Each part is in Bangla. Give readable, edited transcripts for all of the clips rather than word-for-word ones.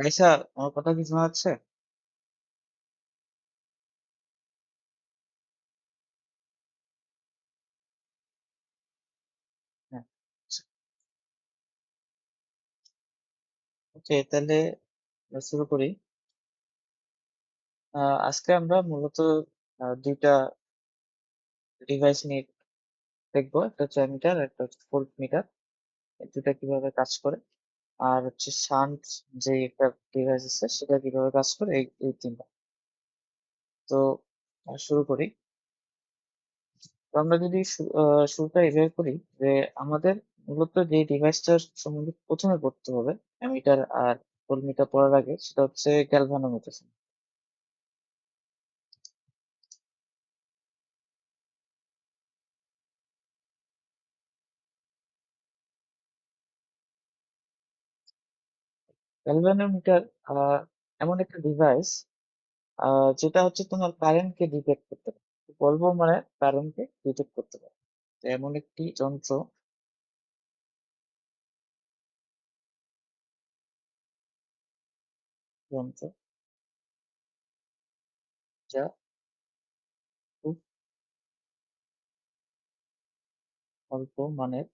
আইসা, আমার কথা কি শোনা যাচ্ছে? হ্যাঁ। ওকে, তাহলে শুরু করি। আজকে আমরা মূলত দুইটা ডিভাইস নিয়ে দেখবো। একটা হচ্ছে অ্যামিটার, একটা হচ্ছে ভোল্ট মিটার। এই দুটা কিভাবে কাজ করে, আর হচ্ছে শান্ট যে একটা ডিভাইস আছে সেটা কিভাবে কাজ করে, এই তিনটা। তো শুরু করি। তো আমরা যদি শুরুটা এভাবে করি যে আমাদের মূলত যে ডিভাইসটার সম্বন্ধে প্রথমে পড়তে হবে অ্যামিটার আর ভোল্ট মিটার পড়ার আগে, সেটা হচ্ছে গ্যালভানোমিটার। গ্যালভানোমিটার এমন একটা ডিভাইস যেটা হচ্ছে তোমার কারেন্টকে ডিটেক্ট করতে পারে। বলবো মানে কারেন্টকে ডিটেক্ট করতে পারে। তো এমন একটি যন্ত্র যা খুব অল্প মানের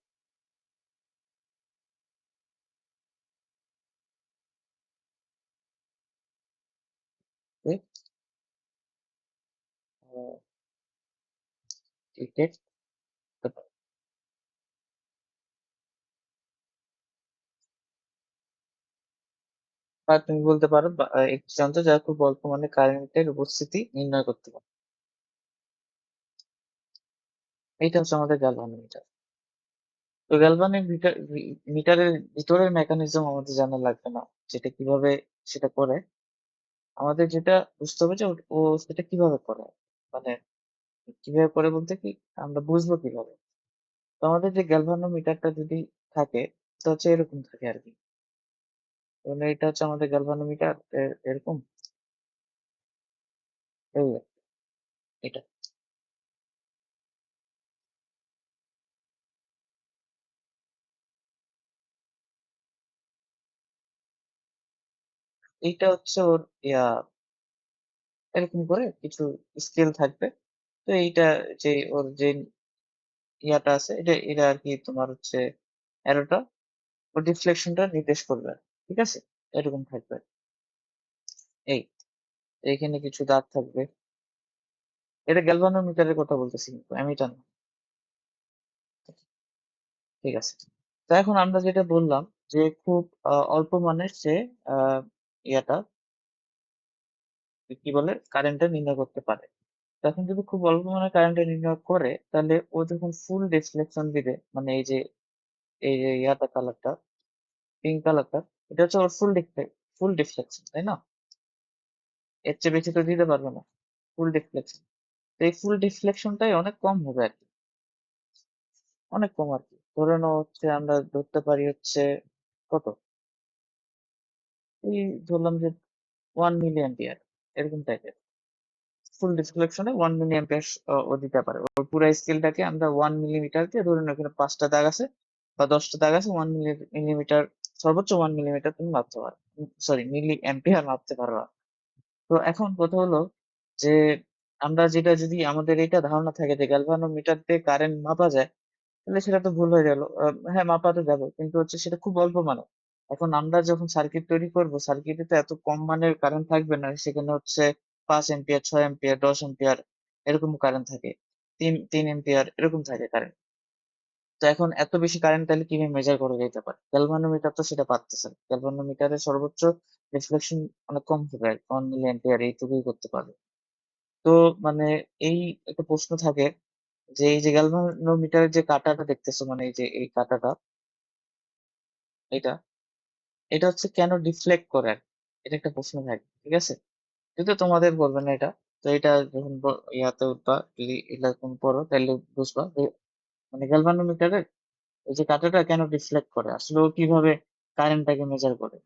ডিটেক্ট করতে পারে। বা তুমি বলতে পারো একটি যন্ত্র যা খুব অল্প মানের কারেন্টের উপস্থিতি নির্ণয় করতে পারে। এইটা হচ্ছে আমাদের গ্যালভানোমিটার। তো মিটারের ভিতরের মেকানিজম আমাদের জানা লাগবে না, যেটা কিভাবে সেটা করে। আমাদের যেটা বুঝতে হবে যে ও সেটা কিভাবে করে, মানে কিভাবে করে বলতে কি, আমরা বুঝবো কিভাবে। তো আমাদের যে গ্যালভানোমিটারটা যদি থাকে, তো হচ্ছে এরকম থাকে আর কি। তাহলে এটা হচ্ছে আমাদের গ্যালভানোমিটার, এরকম এই এটা এইটা হচ্ছে ওর ইয়া, এরকম করে কিছু স্কেল থাকবে। তো এইটা যে ওর যে ইয়াটা আছে, এটা এটা আর কি তোমার হচ্ছে অ্যারোটা ও ডিফ্লেকশনটা নির্দেশ করবে, ঠিক আছে? এরকম থাকবে। এই এইখানে কিছু দাগ থাকবে। এটা গ্যালভানোমিটারের কথা বলতেছি, কিন্তু অ্যামিটার না। ঠিক আছে। তো এখন আমরা যেটা বললাম যে খুব অল্প মানের সে আহ, ইয়াটা কি বলে কারেন্টটা নির্ণয় করতে পারে। তখন যদি খুব অল্প মানের কারেন্টটা নির্ণয় করে, তাহলে ও যখন ফুল ডিফ্লেকশন দিবে, মানে এই যে ইয়াটা কালারটা, পিঙ্ক কালারটা, এটা হচ্ছে ওর ফুল ডিফ্লেকশন, তাই না? এর চেয়ে বেশি তো দিতে পারবে না। ফুল ডিফ্লেকশন। তো এই ফুল ডিফ্লেকশনটাই অনেক কম হবে আর কি, অনেক কম আর কি। ধরে নাও হচ্ছে আমরা ধরতে পারি হচ্ছে কত, এই ধরলাম যে 1 মিলি অ্যাম্পিয়ার, এরকম টাইপের। ফুল ডিসপ্লেকশনে 1 মিলি অ্যাম্পিয়ার ও দিতে পারে। ওর পুরো স্কেলটাকে আমরা 1 মিলিমিটারকে ধরে নাও, এখানে 5টা দাগ আছে বা 10টা দাগ আছে, 1 মিলিমিটার, সর্বোচ্চ 1 মিলিমিটার তুমি মাপতে পারো। সরি, মিলি অ্যাম্পিয়ার মাপতে পারো। তো এখন কথা হলো যে আমরা যেটা, যদি আমাদের এটা ধারণা থাকে যে গ্যালভানোমিটার দিয়ে কারেন্ট মাপা যায়, তাহলে সেটা তো ভুল হয়ে গেল। হ্যাঁ, মাপা তো যাবে, কিন্তু হচ্ছে সেটা খুব অল্প মানের। এখন আমরা যখন সার্কিট তৈরি করব, সার্কিটে তো এত কম মানের কারেন্ট থাকবে না। সেখানে হচ্ছে 5 এম্পিয়ার, 6 এম্পিয়ার, 10 এম্পিয়ার এরকম কারেন্ট থাকে। তিন তিন এম্পিয়ার এরকম থাকে কারেন্ট। তো এখন এত বেশি কারেন্ট তাহলে কিভাবে মেজার করা যেতে পারে? গ্যালভানোমিটার তো সেটা পারতেছে না। গ্যালভানোমিটারের সর্বোচ্চ রিফ্লেকশন অনেক কম হবে, 1 মিলি অ্যাম্পিয়ার এইটুকুই করতে পারবে। তো মানে এই একটা প্রশ্ন থাকে যে এই যে গ্যালভানোমিটারের যে কাঁটাটা দেখতেছো, মানে এই যে এই কাঁটাটা, এটা এটা হচ্ছে কেন ডিফ্লেক্ট করে আর কি? এটা একটা প্রশ্ন থাকে, ঠিক আছে? কিন্তু তোমাদের বলবে না এটা। তো এটা যখন ইয়াতে উঠবা, যদি এরকম পড়ো, তাহলে বুঝবা যে মানে গ্যালভানোমিটারের এই যে কাঁটাটা কেন ডিফ্লেক্ট করে, আসলে ও কিভাবে কারেন্টটাকে মেজার করে।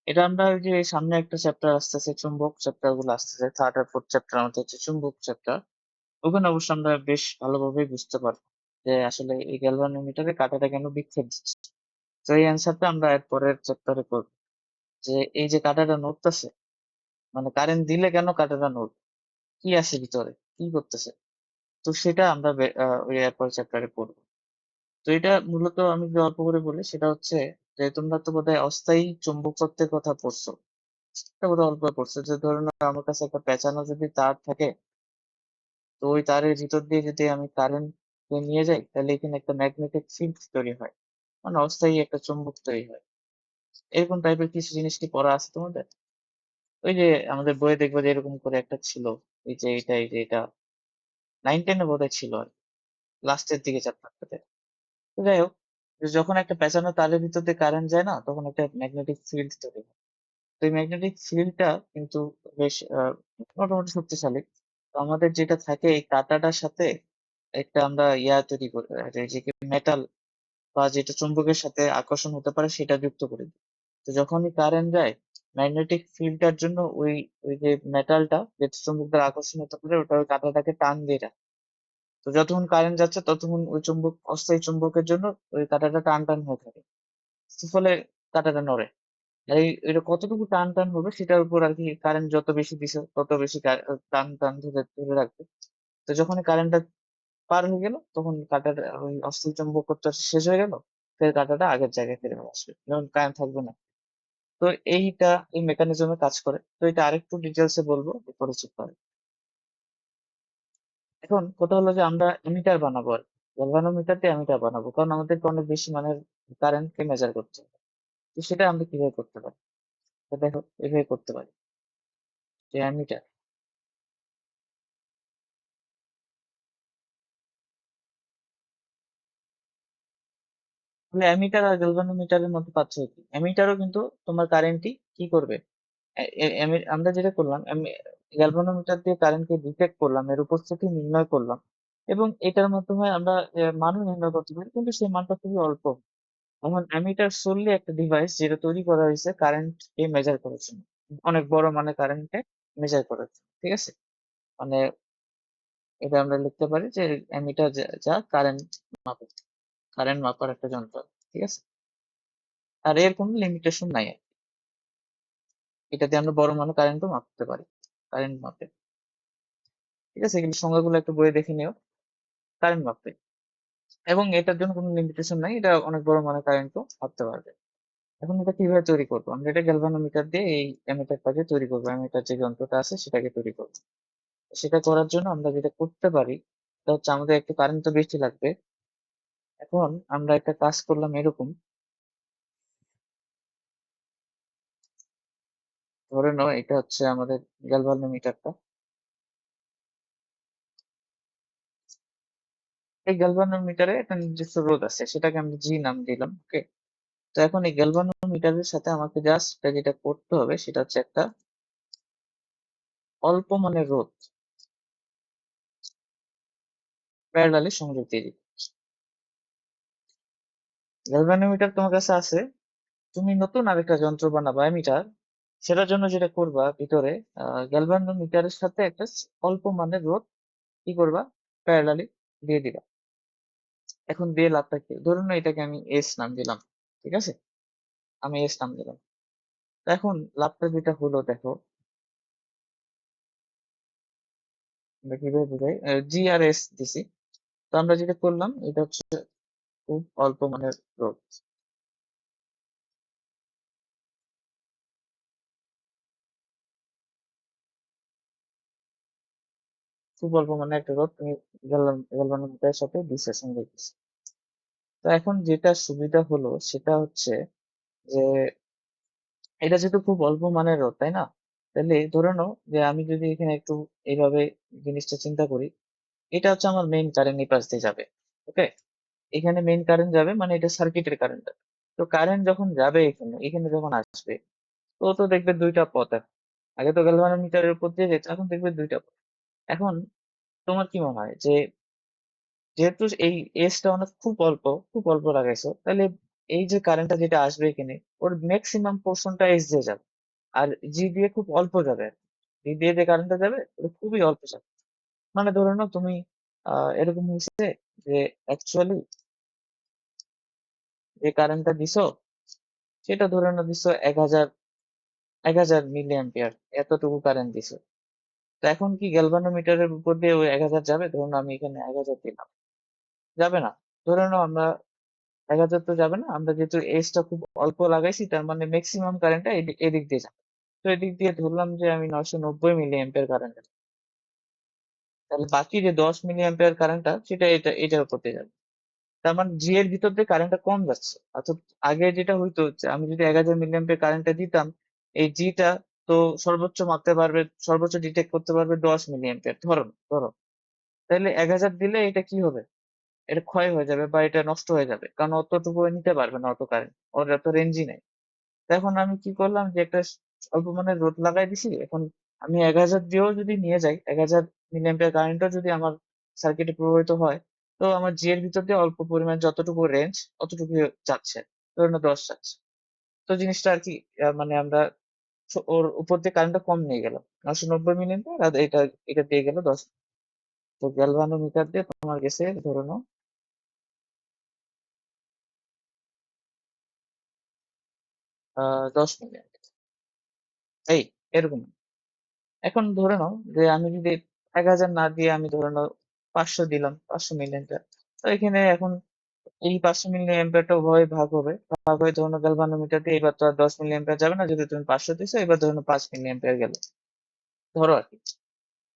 এটা আমরা ওই যে সামনে একটা চ্যাপ্টার আসতেছে, চুম্বক চ্যাপ্টার গুলো আসতেছে, থার্ড আর ফোর্থ চ্যাপ্টার আমাদের হচ্ছে চুম্বক চ্যাপ্টার। ওখানে অবশ্য আমরা বেশ ভালোভাবেই বুঝতে পারবো যে আসলে এই গ্যালভানোমিটারে কাঁটাটা কেন বিক্ষেপ দিচ্ছে। তো এই অ্যান্সারটা আমরা এর পরের চ্যাপ্টারে করবো। যে এই যে কাঁটাটা নড়তেছে, মানে কারেন্ট দিলে কেন কাঁটাটা নড়বে, কি আছে ভিতরে, কি করতেছে। তো সেটা আমরা ওই এরপর চ্যাপ্টারে পড়বো। তো এটা মূলত আমি যদি অল্প করে বলি, সেটা হচ্ছে যে তোমরা তো বোধহয় অস্থায়ী চুম্বকত্বের কথা পড়ছো, এটা বোধহয় অল্প পড়ছো। যে ধরে নাও আমার কাছে একটা পেঁচানো যদি তার থাকে, তো ওই তারের ভিতর দিয়ে যদি আমি কারেন্ট নিয়ে যাই, তাহলে এখানে একটা ম্যাগনেটিক ফিল্ড তৈরি হয়, মানে অস্থায়ী একটা চুম্বক তৈরি হয়। এরকম টাইপের কিছু জিনিস কি পড়া আছে তোমাদের? ওই যে আমাদের বইয়ে দেখবে যে এরকম করে একটা ছিল, এই যে এটা 9-10 বোধহয় ছিল আর লাস্টের দিকে চ্যাপ্টারটাতে। তো যাই হোক, যে যখন একটা পেঁচানো তারের ভিতর দিয়ে কারেন্ট যায় না, তখন একটা ম্যাগনেটিক ফিল্ড তৈরি হয়। তো এই ম্যাগনেটিক ফিল্ডটা কিন্তু বেশ মোটামুটি শক্তিশালী। তো আমাদের যেটা থাকে এই কাঁটাটার সাথে একটা আমরা ইয়া তৈরি করি, যে মেটাল বা যেটা চুম্বকের সাথে আকর্ষণ হতে পারে সেটা যুক্ত করে দিই। তো যখনই কারেন্ট যায়, ম্যাগনেটিক ফিল্ডটার জন্য ওই ওই যে মেটালটা যেটা চুম্বক দ্বারা আকর্ষণ হতে পারে, ওটা ওই কাঁটাটাকে টান দিয়ে রাখে। তো যতক্ষণ কারেন্ট যাচ্ছে ততক্ষণ ওই চুম্বক, অস্থায়ী চুম্বকের জন্য ওই কাঁটাটা টান টান হয়ে থাকে। তো ফলে কাঁটাটা নড়ে। আর এটা কতটুকু টান টান হবে সেটার উপর আর কি, কারেন্ট যত বেশি দিছে তত বেশি টান টান ধরে ধরে রাখবে। তো যখন কারেন্টটা পার হয়ে গেল, তখন কাঁটাটা ওই অস্থায়ী চুম্বকত্ব শেষ হয়ে গেল, ফের কাঁটাটা আগের জায়গায় ফিরে আসবে, যখন কারেন্ট থাকবে না। তো এইটা এই মেকানিজমে কাজ করে। তো এটা আরেকটু ডিটেলসে বলবো এরপরে চেক করে। এখন কথা হলো যে আমরা এমিটার বানাবো, আর গ্যালভানোমিটার দিয়ে এমিটার বানাবো, কারণ আমাদেরকে অনেক বেশি মানের কারেন্টকে মেজার করতে হবে। তো সেটা আমরা কিভাবে করতে পারি? তো দেখো, এভাবে করতে পারি যে অ্যামিটার, তাহলে অ্যামিটার আর গ্যালভানোমিটারের মধ্যে পার্থক্য কি? অ্যামিটারও কিন্তু তোমার কারেন্টই কি করবে, আমরা যেটা করলাম, গ্যালভানোমিটার দিয়ে কারেন্টকে ডিটেক্ট করলাম, এর উপস্থিতি নির্ণয় করলাম, এবং এটার মাধ্যমে আমরা মানও নির্ণয় করতে পারি, কিন্তু সেই মানটা খুবই অল্প। এখন অ্যামিটার solely একটা ডিভাইস যেটা তৈরি করা হয়েছে কারেন্ট কে মেজার করার জন্য, অনেক বড় মানে কারেন্টকে মেজার করার জন্য, ঠিক আছে। মানে এটা আমরা লিখতে পারি যে অ্যামিটার যা কারেন্ট মাপে, কারেন্ট মাপার একটা যন্ত্র, ঠিক আছে। আর এর কোনো লিমিটেশন নাই আর কি। এটা দিয়ে আমরা বড় মানে কারেন্টও মাপতে পারি, কারেন্ট মাপে, ঠিক আছে। এগুলো সংজ্ঞাগুলো একটু বইয়ে দেখে নিও, কারেন্ট মাপে। এবং এটার জন্য কোনো লিমিটেশন নাই, এটা অনেক বড় মানে কারেন্টও মাপতে পারবে। এখন এটা কিভাবে তৈরি করবো? আমরা এটা গ্যালভানোমিটার দিয়ে এই অ্যামিটারটাকে তৈরি করবো, অ্যামিটার যে যন্ত্রটা আছে সেটাকে তৈরি করবো। সেটা করার জন্য আমরা যেটা করতে পারি, সেটা হচ্ছে আমাদের একটু কারেন্ট তো বেশি লাগবে। এখন আমরা একটা কাজ করলাম এরকম, ধরে নাও এটা হচ্ছে আমাদের গ্যালভানোমিটারটা। এই গ্যালভানোমিটারে একটা নির্দিষ্ট রোধ আছে, সেটাকে আমি জি নাম দিলাম, ওকে। তো এখন এই গ্যালভানোমিটারের সাথে আমাকে জাস্ট যেটা করতে হবে সেটা হচ্ছে একটা অল্প মানের রোধ প্যারালালি সংযোগ দিয়ে দিতে। গ্যালভানোমিটার তোমার কাছে আছে, তুমি নতুন আরেকটা যন্ত্র বানাবা অ্যামিটার। সেটার জন্য যেটা করবা, ভিতরে গ্যালভানোমিটারের সাথে একটা অল্প মানের রোধ কি করবা, প্যারালালি দিয়ে দিবা। এখন দিয়ে লাভটা কি? ধরুন না, এটাকে আমি এস নাম দিলাম, ঠিক আছে, আমি এস নাম দিলাম। তো এখন লাভটা যেটা হলো দেখো, আমরা কিভাবে বোঝাই, জি আর এস দিছি। তো আমরা যেটা করলাম এটা হচ্ছে খুব অল্প মানের রোধ, খুব অল্প মানের একটা রোধ তুমি গ্যালভানোমিটারের সাথে দিছে, সঙ্গে দিছে। তো এখন যেটা সুবিধা হলো সেটা হচ্ছে যে এটা যেহেতু খুব অল্প মানের রোধ, তাই না? তাহলে ধরে নাও যে আমি যদি এখানে একটু এইভাবে জিনিসটা চিন্তা করি, এটা হচ্ছে আমার মেইন কারেন্ট, এই পাশ দিয়ে যাবে, ওকে। এখানে মেইন কারেন্ট যাবে, মানে এটা সার্কিটের কারেন্ট। তো কারেন্ট যখন যাবে এখানে, এখানে যখন আসবে, তো তো দেখবে দুইটা পথ এখন। আগে তো গ্যালভানোমিটারের উপর দিয়ে যেত, এখন দেখবে দুইটা পথ। এখন তোমার কি মনে হয় যে যেহেতু এই এসটা অনেক খুব অল্প লাগাইছো, তাহলে এই যে কারেন্টটা যেটা আসবে এখানে, ওর ম্যাক্সিমাম পোর্শনটা এস দিয়ে যাবে, আর জি দিয়ে খুব অল্প যাবে। জি দিয়ে যে কারেন্টটা যাবে ওটা খুবই অল্প যাবে। মানে ধরে নাও তুমি এরকম হয়েছে যে অ্যাকচুয়ালি যে কারেন্টটা দিছো সেটা ধরে নাও দিছো 1000 1000 মিলি অ্যাম্পিয়ার এতটুকু কারেন্ট দিছে। তো এখন কি গ্যালভানোমিটারের উপর দিয়ে ওই 1000 যাবে? ধরুন আমি এখানে 1000 দিলাম, যাবে না। ধরে নাও আমরা 1000 তো যাবে না, আমরা যেহেতু এজটা খুব অল্প লাগাইছি তার মানে ম্যাক্সিমাম কারেন্টটা এদিক দিয়ে যাবে। তো এদিক দিয়ে ধরলাম যে আমি 990 মিলি অ্যাম্পিয়ার কারেন্ট, তাহলে বাকি যে 10 মিলি অ্যাম্পিয়ার কারেন্টটা সেটা এটার উপর দিয়ে যাবে। তার মানে জি এর ভিতর দিয়ে কারেন্টটা কম যাচ্ছে। অর্থাৎ আগে যেটা হইতো যে আমি যদি 1000 মিলি অ্যাম্পিয়ার কারেন্টটা দিতাম, এই জিটা তো সর্বোচ্চ মাপতে পারবে, সর্বোচ্চ ডিটেক্ট করতে পারবে 10 মিলি অ্যাম্পিয়ার, ধরো ধরো। তাহলে 1000 দিলে এটা কি হবে? এটা ক্ষয় হয়ে যাবে বা এটা নষ্ট হয়ে যাবে, কারণ অতটুকু ও নিতে পারবে না, অত কারেন্ট ওর এত রেঞ্জই নেই। তো এখন আমি কি করলাম যে একটা অল্প মানের রোধ লাগাই দিছি। এখন আমি 1000 দিয়েও যদি নিয়ে যাই, 1000 মিলি অ্যাম্পিয়ার কারেন্টও যদি আমার সার্কিটে প্রবাহিত হয়, তো আমার জি এর ভিতর দিয়ে অল্প পরিমাণ যতটুকু রেঞ্জ অতটুকু যাচ্ছে, ধরুন 10 যাচ্ছে। তো জিনিসটা আর কি মানে আমরা ওর উপর দিয়ে কারেন্টটা কম নিয়ে গেলাম, 990 মিলি অ্যাম্পিয়ার, আর এটা এটা দিয়ে গেল 10। তো গ্যালভানোমিটার দিয়ে তোমার গেছে ধরে নাও 10 মিলি অ্যাম্পিয়ার, এই এরকম। এখন ধরে নাও যে আমি যদি 1000 না দিয়ে আমি ধরে নাও 500 দিলাম, 500 মিলি অ্যাম্পিয়ার। তো এখানে এখন এই 500 মিলি অ্যাম্পিয়ারটা উভয় ভাগ হবে, ভাগ হয়ে ধরে নাও গ্যালভানোমিটার দিয়ে এবার তো আর 10 মিলি অ্যাম্পিয়ার যাবে না, যদি তুমি 500 দিছো, এবার ধরে নাও 5 মিলি অ্যাম্পিয়ার গেল, ধরো আর কি।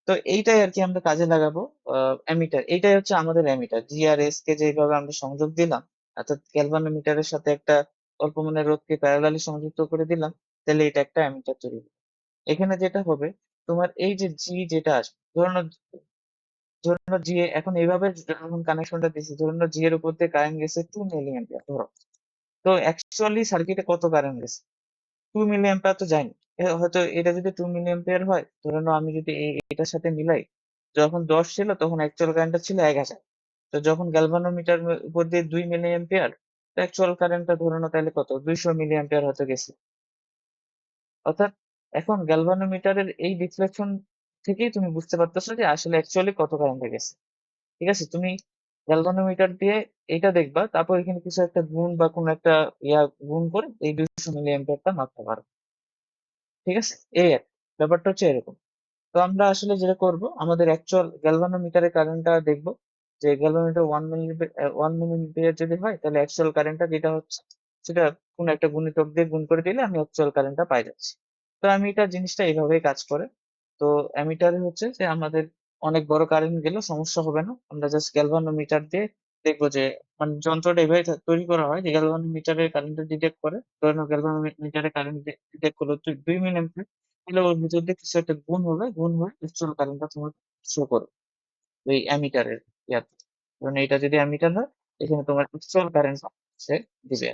তো এইটাই আর কি আমরা কাজে লাগাবো। অ্যামিটার, এইটাই হচ্ছে আমাদের অ্যামিটার। জি আর এস কে যেভাবে আমরা সংযোগ দিলাম, অর্থাৎ গ্যালভানোমিটারের সাথে একটা অল্প মানের রোধকে প্যারালালি সংযুক্ত করে দিলাম, তাহলে এটা একটা অ্যামিটার তৈরি হবে। এখানে যেটা হবে, তোমার এই যে জি যেটা আসবে, ধরুন জি এখন এইভাবে যখন কানেকশনটা দিছি, ধরুন জি এর উপর দিয়ে কারেন্ট গেছে 2 মিলি অ্যাম্পিয়ার ধরো। তো অ্যাকচুয়ালি সার্কিটে কত কারেন্ট গেছে? 2 মিলি অ্যাম্পিয়ার তো যায়নি। হয়তো এটা যদি 2 মিলি অ্যাম্পিয়ার হয়, ধরে নাও আমি যদি এটার সাথে মিলাই, যখন 10 ছিল তখন অ্যাকচুয়াল কারেন্টটা ছিল 1000। তো যখন গ্যালভানোমিটার উপর দিয়ে 2 মিলি অ্যাম্পিয়ার, তো অ্যাকচুয়াল কারেন্টটা ধরে নাও তাহলে কত, 200 মিলি অ্যাম্পিয়ার হয়তো গেছে। অর্থাৎ এখন গ্যালভানোমিটারের এই ডিফ্লেকশন থেকেই তুমি বুঝতে পারতেছো যে আসলে অ্যাকচুয়ালি কত কারেন্ট গেছে। ঠিক আছে, তুমি গ্যালভানোমিটার দিয়ে এইটা দেখবা, তারপর এখানে কিছু একটা গুণ বা কোনো একটা গুণ করে এই 200 মিলি অ্যাম্পিয়ারটা মাপতে পারো। ঠিক আছে, এই আর কি। ব্যাপারটা হচ্ছে এরকম। তো আমরা আসলে যেটা করব, আমাদের অ্যাকচুয়াল গ্যালভানোমিটারের কারেন্টটা দেখবো, যে গ্যালভানোমিটার 1 মিলি অ্যাম্পিয়ার যদি হয়, তাহলে অ্যাকচুয়াল কারেন্টটা যেটা হচ্ছে সেটা কোন একটা গুণিতক দিয়ে গুণ করে দিলে আমি অ্যাকচুয়াল কারেন্টটা পাই যাচ্ছি। তো অ্যামিটার জিনিসটা এইভাবেই কাজ করে। তো অ্যামিটারে হচ্ছে যে আমাদের অনেক বড় কারেন্ট গেলেও সমস্যা হবে না, আমরা জাস্ট গ্যালভানোমিটার দিয়ে দেখবো যে, মানে যন্ত্রটা এভাবে তৈরি করা হয় যে গ্যালভানোমিটারের কারেন্ট ডিটেক্ট করে। ধরে নাও গ্যালভানোমিটারের কারেন্ট ডিটেক্ট করলো 2 মিলি অ্যাম্পিয়ার, তাহলে ওর ভিতর দিয়ে কিছু একটা গুণ হবে, গুণ হয়ে অ্যাকচুয়াল কারেন্টটা তোমার শো করবে ওই অ্যামিটারের ইয়াতে। কারণ এটা যদি অ্যামিটার হয়, এখানে তোমার অ্যাকচুয়াল কারেন্ট সে দিবে।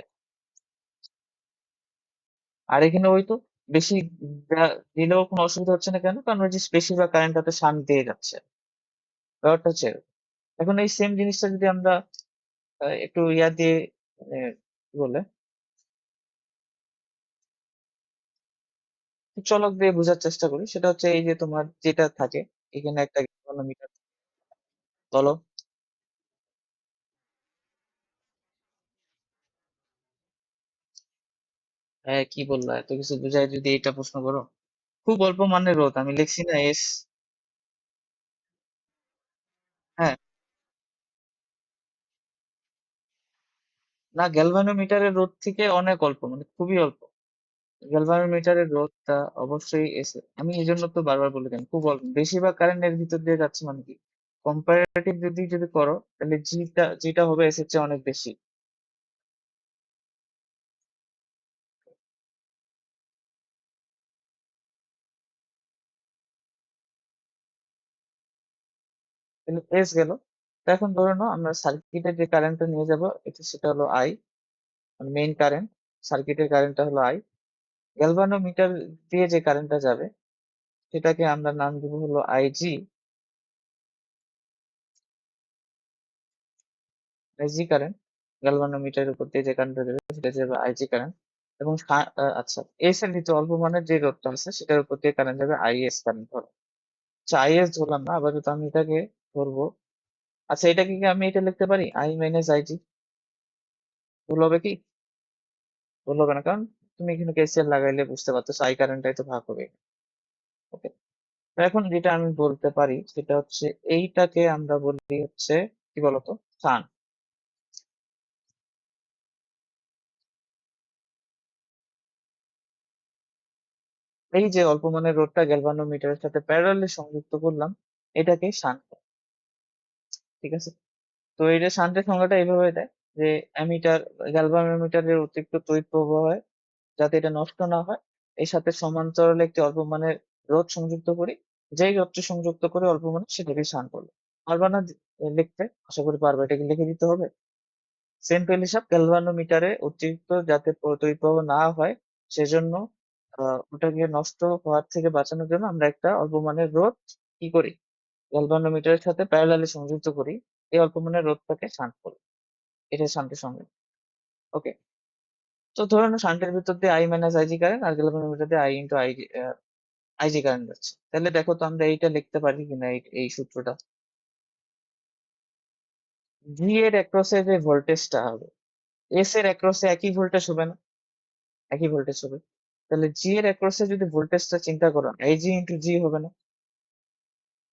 আর এখানে ওই তো বেশি দিলেও কোনো অসুবিধা হচ্ছে না, কেন? কারণ ওই যে বেশিরভাগ কারেন্টটাতে শান্ট দিয়ে যাচ্ছে, ব্যাপারটা হচ্ছে এরকম। এখন এই সেম জিনিসটা যদি আমরা একটু দিয়ে কি বলে চলক দিয়ে বোঝার চেষ্টা করি, সেটা হচ্ছে এই যে তোমার যেটা থাকে এখানে একটা মিটার, বলো। হ্যাঁ, কি বললা, এত কিছু বুঝাই যদি এটা প্রশ্ন করো। খুব অল্প মানের রোধ, আমি লিখছি না এস। হ্যাঁ, না, গ্যালভানোমিটারের রোধ থেকে অনেক অল্প, মানে খুবই অল্প। গ্যালভানোমিটারের রোধটা অবশ্যই এসে, আমি এই জন্য তো বারবার বলে দিলাম খুব অল্প, বেশিরভাগ কারেন্ট এর ভিতর দিয়ে যাচ্ছে, মানে কি কম্পারেটিভ যদি করো, তাহলে জিটা যেটা হবে এস এর চেয়ে অনেক বেশি। তাহলে এস গেল। তো এখন ধরে নাও আমরা সার্কিটে যে কারেন্টটা নিয়ে যাব, এটা সেটা হলো আই, মানে মেইন কারেন্ট। সার্কিটের কারেন্টটা হলো আই। গ্যালভানোমিটার দিয়ে যে কারেন্টটা যাবে সেটাকে আমরা নাম দিব হলো আইজি। আইজি কারেন্ট, গ্যালভানোমিটারের উপর দিয়ে যে কারেন্টটা যাবে সেটা যাবে আইজি কারেন্ট। এবং আচ্ছা, এস এর ভিতরে অল্প মানের যে রোধটা আছে সেটার উপর দিয়ে কারেন্ট যাবে আইএস কারেন্ট, ধরো। আচ্ছা, আইএস ধরলাম না, আপাতত আমি এটাকে ধরবো। আচ্ছা, এটাকে কি আমি এটা লিখতে পারি আই মাইনাস আইজি? ভুল হবে কি? ভুল হবে না, কারণ তুমি এখানে কেসিএল লাগাইলে বুঝতে পারতেছো আই কারেন্টটাই তো ভাগ হবে। ওকে, এখন যেটা আমি বলতে পারি সেটা হচ্ছে এইটাকে আমরা বলি হচ্ছে কি বলতো, সান। এই যে অল্প মানের রোধটা গ্যালভানোমিটারের সাথে প্যারালালি সংযুক্ত করলাম, এটাকে শান্ট। ঠিক আছে, তো এটা শান্টের সংজ্ঞাটা এইভাবে দেয় যে অ্যামিটার, গ্যালভানোমিটারের অতিরিক্ত তড়িৎ প্রবাহ হয় যাতে এটা নষ্ট না হয়, এর সাথে সমান্তরালে একটি অল্প মানের রোধ সংযুক্ত করি, যেই রোধটি সংযুক্ত করে অল্প মানের সেটাকে শান্ট বলে। পারবা না লিখতে? আশা করি পারবে, এটাকে লিখে দিতে হবে। সিম্পল হিসাব, গ্যালভানোমিটারে অতিরিক্ত যাতে তড়িৎ প্রবাহ না হয় সেজন্য ওটাকে নষ্ট হওয়ার থেকে বাঁচানোর জন্য আমরা একটা অল্প মানের রোধ কি করি, গ্যালভানোমিটারের সাথে প্যারালালি সংযুক্ত করি, এই অল্প মানের রোধটাকে শান্ট করি। এটা শান্টের সঙ্গে। ওকে, তো ধরে নাও শান্টের ভিতর দিয়ে আই মাইনাস আইজি কারেন্ট আর গ্যালভানোমিটার দিয়ে আই ইন্টু আইজি কারেন্ট যাচ্ছে। তাহলে দেখো তো আমরা এইটা লিখতে পারি কিনা, এই সূত্রটা। ভি এর অ্যাক্রসে যে ভোল্টেজটা হবে, এস এর অ্যাক্রসে একই ভোল্টেজ হবে না? একই ভোল্টেজ হবে। তাহলে জি এর অ্যাক্রসে যদি ভোল্টেজটা চিন্তা করো, আইজি ইন্টু জি হবে না?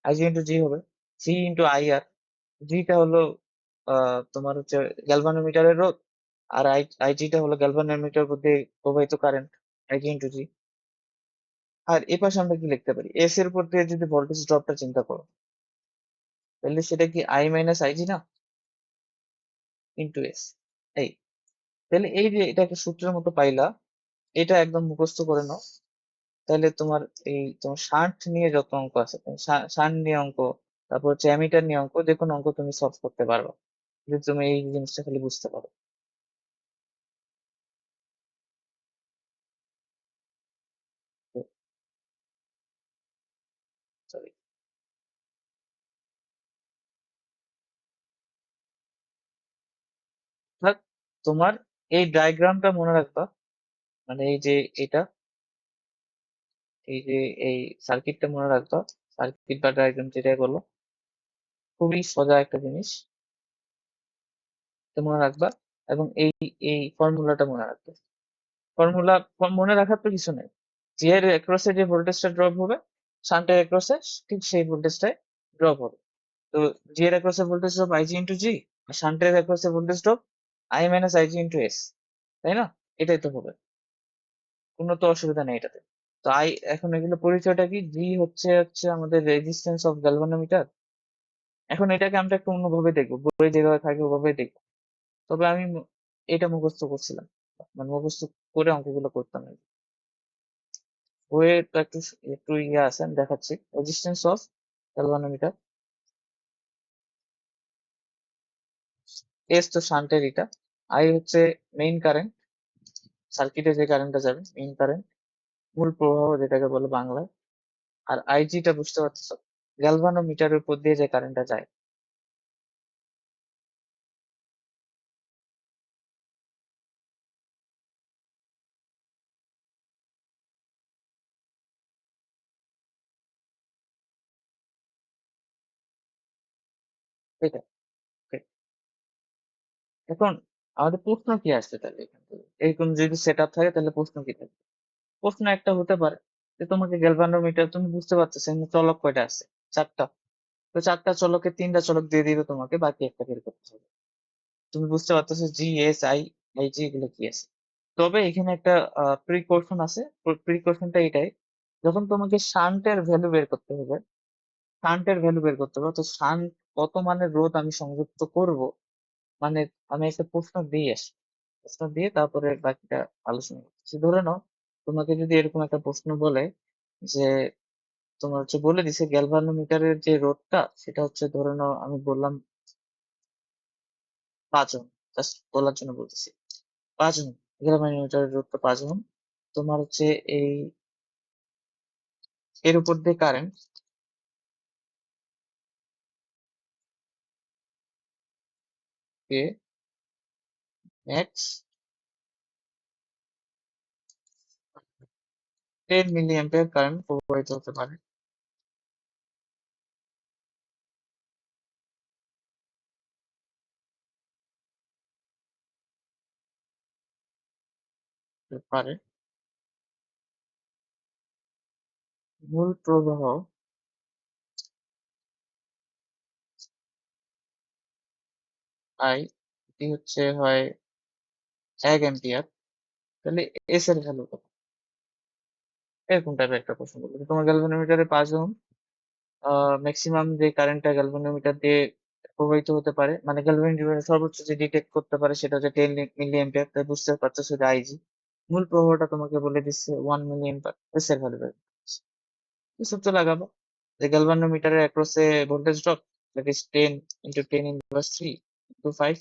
আইজি ইন্টু জি হবে, জি ইন্টু আই আর। জিটা হলো তোমার হচ্ছে গ্যালভানোমিটারের রোধ, আর আইজিটা হলো গ্যালভানোমিটার মধ্যে প্রবাহিত কারেন্ট, আইজি ইন্টু জি। আর এ পাশে আমরা কি লিখতে পারি, এস এর উপর দিয়ে যদি ভোল্টেজ ড্রপটা চিন্তা করো, তাহলে সেটা কি আই মাইনাস আইজি না, ইন্টু এস। এই, তাহলে এই যে এটা একটা সূত্রের মতো পাইলা, এটা একদম মুখস্থ করে নাও। তাহলে তোমার এই তোমার শান্ট নিয়ে যত অঙ্ক আছে, তুমি শান্ট নিয়ে অঙ্ক, তারপর হচ্ছে অ্যামিটার নিয়ে অঙ্ক, যে কোনো অঙ্ক তুমি সলভ করতে পারবে যদি তুমি এই জিনিসটা খালি বুঝতে পারো। সরি, তোমার এই ডায়াগ্রামটা মনে রাখবা, মানে এই যে এটা, এই যে এই সার্কিটটা মনে রাখবা, সার্কিট বা ডায়াগ্রাম যেটাই বলো, খুবই সোজা একটা জিনিস, এটা মনে রাখবা। এবং এই এই ফর্মুলাটা মনে রাখবে। ফর্মুলা মনে রাখার তো কিছু নেই, জি এর এক্রসে যে ভোল্টেজটা ড্রপ হবে, শান্টের এক্রসে ঠিক সেই ভোল্টেজটাই ড্রপ হবে। তো জি এর এক্রসে voltage drop IG into G, আর শান্টের এক্রসে voltage drop I minus IG into S, তাই না? এটাই তো হবে, কোনো তো অসুবিধা নেই এটাতে। তো এখন এগুলো পরিচয়টা কি, জি হচ্ছে হচ্ছে আমাদের রেজিস্ট্যান্স অফ গ্যালভানোমিটার। এখন এটাকে আমরা একটু অন্যভাবে দেখবো, বইয়ে যেভাবে থাকে ওভাবেই দেখবো। তবে আমি এটা মুখস্থ করছিলাম, মানে মুখস্থ করে অঙ্কগুলো করতাম আর কি। বইয়ে তো একটু একটু ইয়ে আছে, আমি দেখাচ্ছি। রেজিস্ট্যান্স অফ গ্যালভানোমিটার, এস তো শান্টের এটা, আই হচ্ছে মেইন কারেন্ট, সার্কিটে যে কারেন্টটা যাবে মেইন কারেন্ট, মূল প্রবাহ যেটাকে বলে বাংলায়। আর আইজিটা বুঝতে পারছো, গ্যালভানোমিটারের উপর দিয়ে যে কারেন্টটা যায়। এটা okay. এখন আমাদের প্রশ্ন কি আসছে তাহলে এখান থেকে, এরকম যদি সেট আপ থাকে তাহলে প্রশ্ন কি থাকবে? প্রশ্ন একটা হতে পারে যে তোমাকে গ্যালভানোমিটার, তুমি বুঝতে পারছো এখানে চলক কয়টা আছে? চারটা। তো চারটা চলকে তিনটা চলক দিয়ে দিবে তোমাকে, বাকি একটা বের করতে হবে। তুমি বুঝতে পারতেছো G S I, I G এগুলো কি আছে। তবে এখানে একটা প্রিকশন আছে, প্রিকশনটা এটাই, যখন তোমাকে শান্টের ভ্যালু বের করতে হবে, শান্টের ভ্যালু বের করতে হবে, তো শান্ট কত মানের রোধ আমি সংযুক্ত করব, মানে আমি একটা প্রশ্ন দিয়ে আসি, প্রশ্ন দিয়ে তারপরে বাকিটা আলোচনা করতেছি। ধরে নাও তোমাকে যদি এরকম একটা প্রশ্ন বলে যে, তোমার হচ্ছে বলে দিছে গ্যালভানোমিটারের যে রোধটা সেটা হচ্ছে, ধরে নাও আমি বললাম 5 ওহম, জাস্ট বলার জন্য বলতেছি 5 ওহম, গ্যালভানোমিটারের রোধটা 5 ওহম। তোমার হচ্ছে এই এর উপর দিয়ে কারেন্ট কে ম্যাক্স 10 মিলি অ্যাম্পিয়ার কারেন্ট প্রবাহিত হতে পারে, পারে। মূল প্রবাহ আই এটি হচ্ছে হয় 1 অ্যাম্পিয়ার, তাহলে এস এর ভ্যালু কত? এরকম টাইপের একটা প্রশ্ন বলবে তোমার গ্যালভানোমিটারে 5 ওহম ম্যাক্সিমাম যে কারেন্টটা গ্যালভানোমিটার দিয়ে প্রবাহিত হতে পারে, মানে গ্যালভানোমিটার সর্বোচ্চ যে ডিটেক্ট করতে পারে সেটা হচ্ছে 10 মিলি অ্যাম্পিয়ার। তাই বুঝতে পারছো সেটা আইজি। মূল প্রবাহটা তোমাকে বলে দিচ্ছে 1 মিলি অ্যাম্পিয়ার, এস এর ভ্যালু বের করতে হচ্ছে। এই সূত্র লাগাবো যে গ্যালভানোমিটারের অ্যাক্রসে voltage drop that is 10 into 10⁻³ into 5,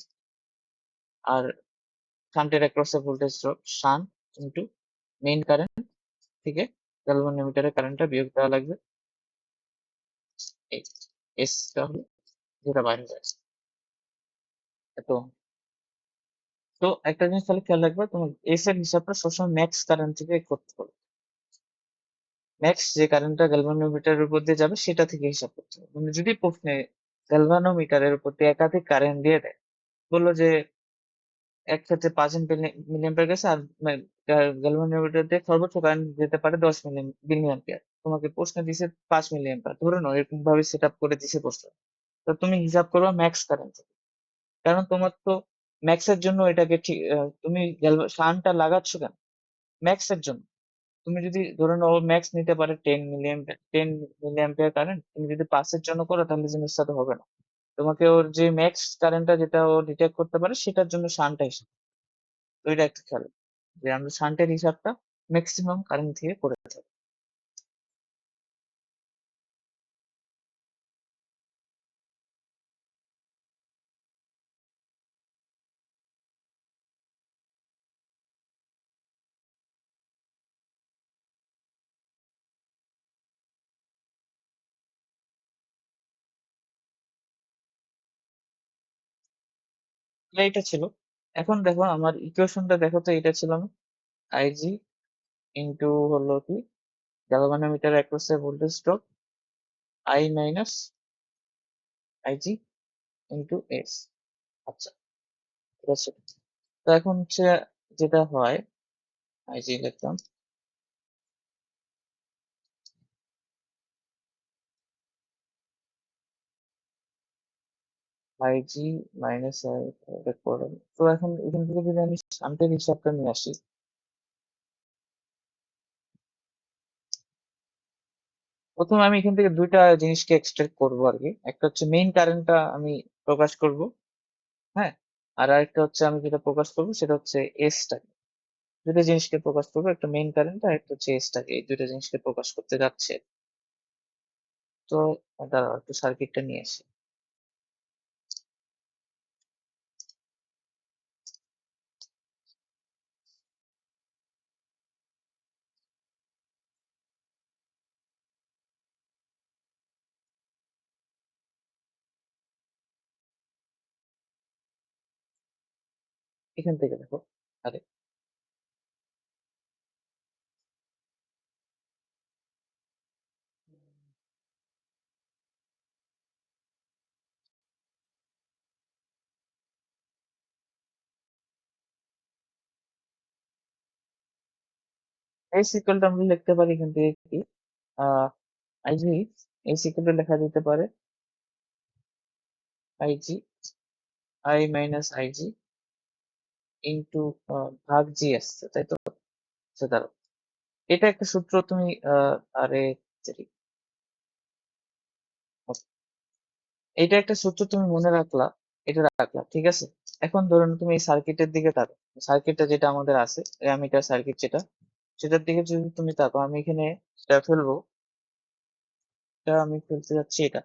আর শান্টের অ্যাক্রসে voltage drop shunt into main current থেকে গ্যালভানোমিটারের কারেন্টটা বিয়োগ দেওয়া লাগবে। এই এসটা হলো যেটা বাইরে যায়। তো তো একটা জিনিস তাহলে খেয়াল রাখবে, তোমার এস এর হিসাবটা সবসময় ম্যাক্স কারেন্ট থেকে করতে হবে। ম্যাক্স যে কারেন্টটা গ্যালভানোমিটারের উপর দিয়ে যাবে সেটা থেকে হিসাব করতে হবে। মানে যদি প্রশ্নে গ্যালভানোমিটারের উপর দিয়ে একাধিক কারেন্ট দিয়ে দেয়, বললো যে এক ক্ষেত্রে 5 মিলিঅ্যাম্পিয়ার গেছে আর গ্যালভানোমিটার দিয়ে সর্বোচ্চ কারেন্ট যেতে পারে 10 মিলিঅ্যাম্পিয়ার। তোমাকে প্রশ্ন দিছে 5 মিলিঅ্যাম্পিয়ার, ধরে নাও এরকম ভাবে সেট আপ করে দিছে প্রশ্ন। তো তুমি হিসাব করবা ম্যাক্স কারেন্ট, কারণ তোমার তো ম্যাক্স এর জন্য এটাকে ঠিক তুমি শান্টটা লাগাচ্ছ কেন? ম্যাক্স এর জন্য। তুমি যদি ধরে নাও ম্যাক্স নিতে পারে 10 মিলিঅ্যাম্পিয়ার, 10 মিলিঅ্যাম্পিয়ার কারেন্ট, তুমি যদি 5 এর জন্য করো তাহলে জিনিসটা তো হবে না। তোমাকে ওর যে ম্যাক্স কারেন্টটা যেটা ও ডিটেক্ট করতে পারে সেটার জন্য শান্টটা হিসাব। তো এটা একটু খেয়াল রাখবে, যে আমরা শান্টের হিসাবটা ম্যাক্সিমাম কারেন্ট থেকে করে থাকি। তাহলে এটা ছিল। এখন দেখো আমার ইকুয়েশনটা দেখো তো, এটা ছিল না আইজি ইন্টু হলো কি গ্যালভানোমিটার অ্যাক্রসে voltage drop I minus IG into S. আচ্ছা, ঠিক আছে। তো এখন হচ্ছে যেটা হয়, আইজি লিখলাম, আইজি মাইনাস আই করলাম। তো এখন এখান থেকে যদি আমি শান্টের হিসাবটা নিয়ে আসি, প্রথমে আমি এখান থেকে দুইটা জিনিসকে এক্সট্রাক্ট করবো আর কি। একটা হচ্ছে মেইন কারেন্টটা আমি প্রকাশ করব, হ্যাঁ, আর আরেকটা হচ্ছে আমি যেটা প্রকাশ করবো সেটা হচ্ছে এসটাকে। দুটো জিনিসকে প্রকাশ করবো, একটা মেইন কারেন্ট আর একটা হচ্ছে এসটাকে, এই দুটো জিনিসকে প্রকাশ করতে যাচ্ছে। তো দাঁড়াও একটু সার্কিটটা নিয়ে আসি। এখান থেকে দেখো, আরে এস ইকুয়ালটা আমরা লিখতে পারি এখান থেকে কি, আহ আইজি, এস ইকুয়ালটা লেখা যেতে পারে IG, I minus IG into ভাগ জি আসছে, তাই তো? আচ্ছা, দাঁড়াও, এটা একটা সূত্র তুমি আরে সরি, এটা একটা সূত্র তুমি মনে রাখলা, এটা রাখলা, ঠিক আছে। এখন ধরুন তুমি এই সার্কিটের দিকে তাকো, সার্কিটটা যেটা আমাদের আছে অ্যামিটার সার্কিট যেটা, সেটার দিকে যদি তুমি তাকো, আমি এখানে এটা ফেলবো, এটা আমি ফেলতে যাচ্ছি এটা।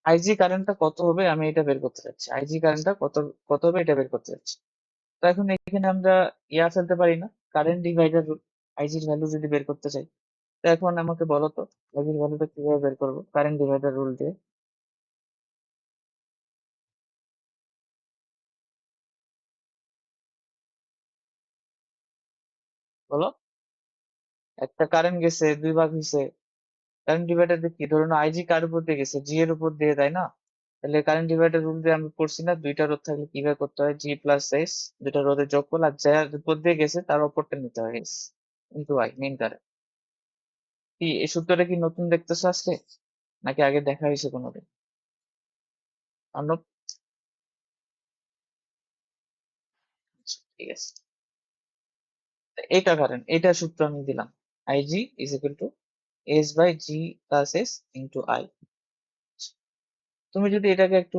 আইজি কারেন্টটা কত হবে আমি এটা বের করতে চাচ্ছি, আইজি কারেন্টটা কত কত হবে এটা বের করতে চাচ্ছি। তো এখন এখানে আমরা ইয়া ফেলতে পারি না, কারেন্ট ডিভাইডার রুল, আইজির ভ্যালু যদি বের করতে চাই। তো এখন আমাকে বলো তো আইজির ভ্যালুটা কিভাবে বের করবো কারেন্ট ডিভাইডার রুল দিয়ে? বলো, একটা কারেন্ট গেছে, দুই ভাগ হয়েছে, কারেন্ট ডিভাইডার দিয়ে কি, ধরুন আইজি কার উপর দিয়ে গেছে, জি এর উপর দিয়ে, তাই না? তাহলে কারেন্ট ডিভাইডার রুল দিয়ে আমি পড়ছি না, দুইটা রোধ থাকলে কিভাবে করতে হয়, জি প্লাস এস, দুইটা রোধের যোগফল, আর যার উপর দিয়ে গেছে তার অপরটা নিতে হয় S into I, main current. কি এই সূত্রটা কি নতুন দেখতেছো আজকে, নাকি আগে দেখা হয়েছে কোনোদিন? অর্ণব? আচ্ছা, ঠিক আছে। তো এটা কারেন্ট, এটা সূত্র আমি দিলাম, IG is equal to S by G plus S into I. তুমি যদি এটাকে একটু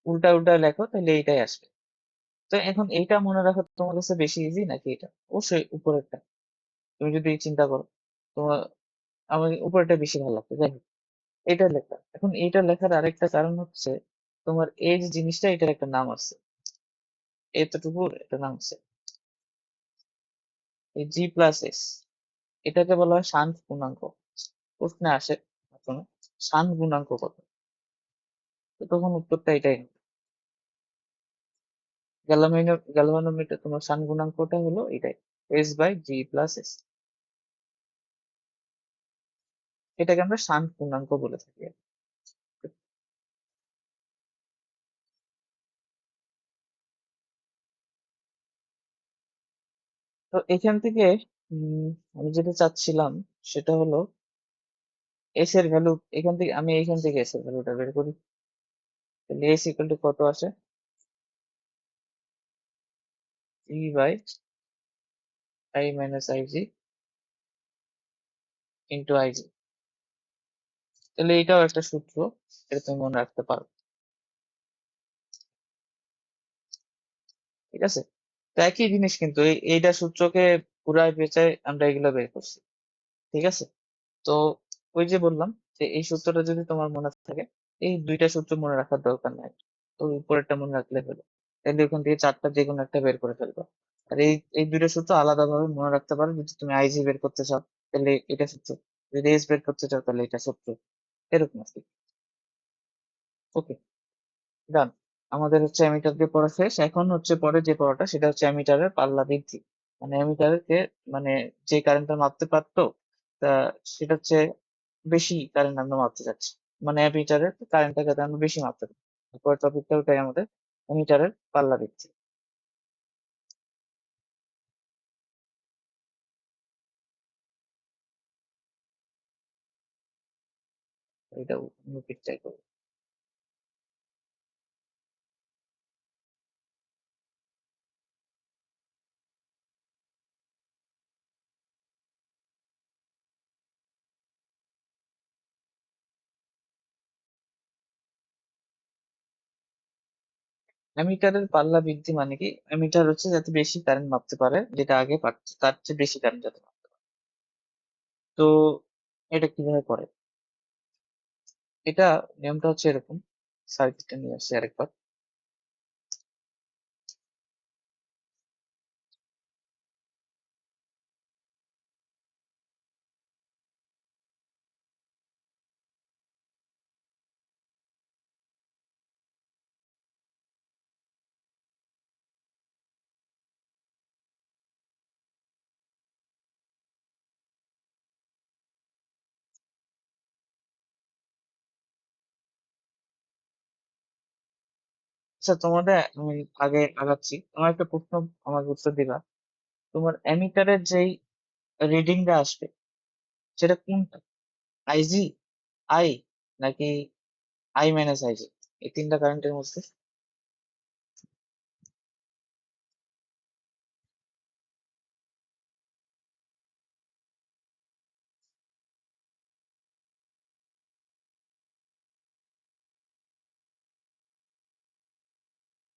উল্টা উল্টা লেখো তাহলে এইটাই আসবে। তো এখন এইটা মনে রাখা তোমার কাছে বেশি ইজি নাকি এটা? অবশ্যই উপরেরটা। তুমি যদি চিন্তা করো, তোমার, আমার উপরেরটা বেশি ভালো লাগবে। যাই হোক, এটা লেখা, এখন এইটা লেখার আরেকটা কারণ হচ্ছে, তোমার এই যে জিনিসটা, এটার একটা নাম আছে, এতটুকুর একটা নাম আছে, এই জি প্লাস এস, এটাকে বলা হয় শান্ট গুণাঙ্ক। প্রশ্নে আসে কখনো শান্ট গুণাঙ্ক কত, তো তখন উত্তরটা এটাই হবে। গ্যালভানোমিটার তোমার শান্ট গুণাঙ্কটা হলো এটাই, S by G plus S. এটাকে আমরা শান্ট পূর্ণাঙ্ক বলে থাকি। তো এখান থেকে উম, আমি যেটা চাচ্ছিলাম সেটা হলো এস এর ভ্যালু, এখান থেকে এস এর ভ্যালুটা বের করি। তাহলে এস ইকুয়াল টু কত আসে, E by I minus I G into I G. তাহলে এটাও একটা সূত্র, এটা তুমি মনে রাখতে পারো। ঠিক আছে, তো একই জিনিস কিন্তু এইটা সূত্রকে পুরাই পেঁচায় আমরা এগুলো বের করছি। ঠিক আছে, তো ওই যে বললাম যে এই সূত্রটা যদি তোমার মনে থাকে, এই দুইটা সূত্র মনে রাখার দরকার নাই, তো উপরেরটা মনে রাখলে হলো। তাহলে ওখান থেকে চারটা যে কোনো একটা বের করে ফেলবো। আর এই এই দুইটা সূত্র আলাদাভাবে মনে রাখতে পারো, যদি তুমি আইজি বের করতে চাও তাহলে এটা সূত্র, যদি এস বের করতে চাও তাহলে এটা সূত্র, এরকম আর কি। ওকে, ডান। আমাদের হচ্ছে অ্যামিটার দিয়ে পড়া শেষ, এখন হচ্ছে পরে যে পড়াটা সেটা হচ্ছে অ্যামিটারের পাল্লা বৃদ্ধি। মানে অ্যামিটারকে, মানে যে কারেন্টটা মাপতে পারতো, তা সেটা হচ্ছে বেশি কারেন্ট আমরা মাপতে চাচ্ছি, মানে অ্যামিটারের কারেন্টটাকে যাতে আমরা বেশি মাপতে পারি। পরের টপিকটা ওটাই আমাদের, অ্যামিটারের পাল্লা বৃদ্ধি। এটা ট্রাই করবো। অ্যামিটারের পাল্লা বৃদ্ধি মানে কি, অ্যামিটার হচ্ছে যাতে বেশি কারেন্ট মাপতে পারে, যেটা আগে পারছে তার চেয়ে বেশি কারেন্ট যাতে মাপতে পারে। তো এটা কিভাবে করে, এটা নিয়মটা হচ্ছে এরকম, সার্কিটটা নিয়ে আসছি আরেকবার। আচ্ছা, তোমাদের আমি আগে আগাচ্ছি, তোমার একটা প্রশ্ন আমাকে উত্তর দিবা। তোমার অ্যামিটারের যেই রিডিংটা আসবে সেটা কোনটা, আইজি, আই, নাকি আই মাইনাস আইজি, এই তিনটা কারেন্টের মধ্যে?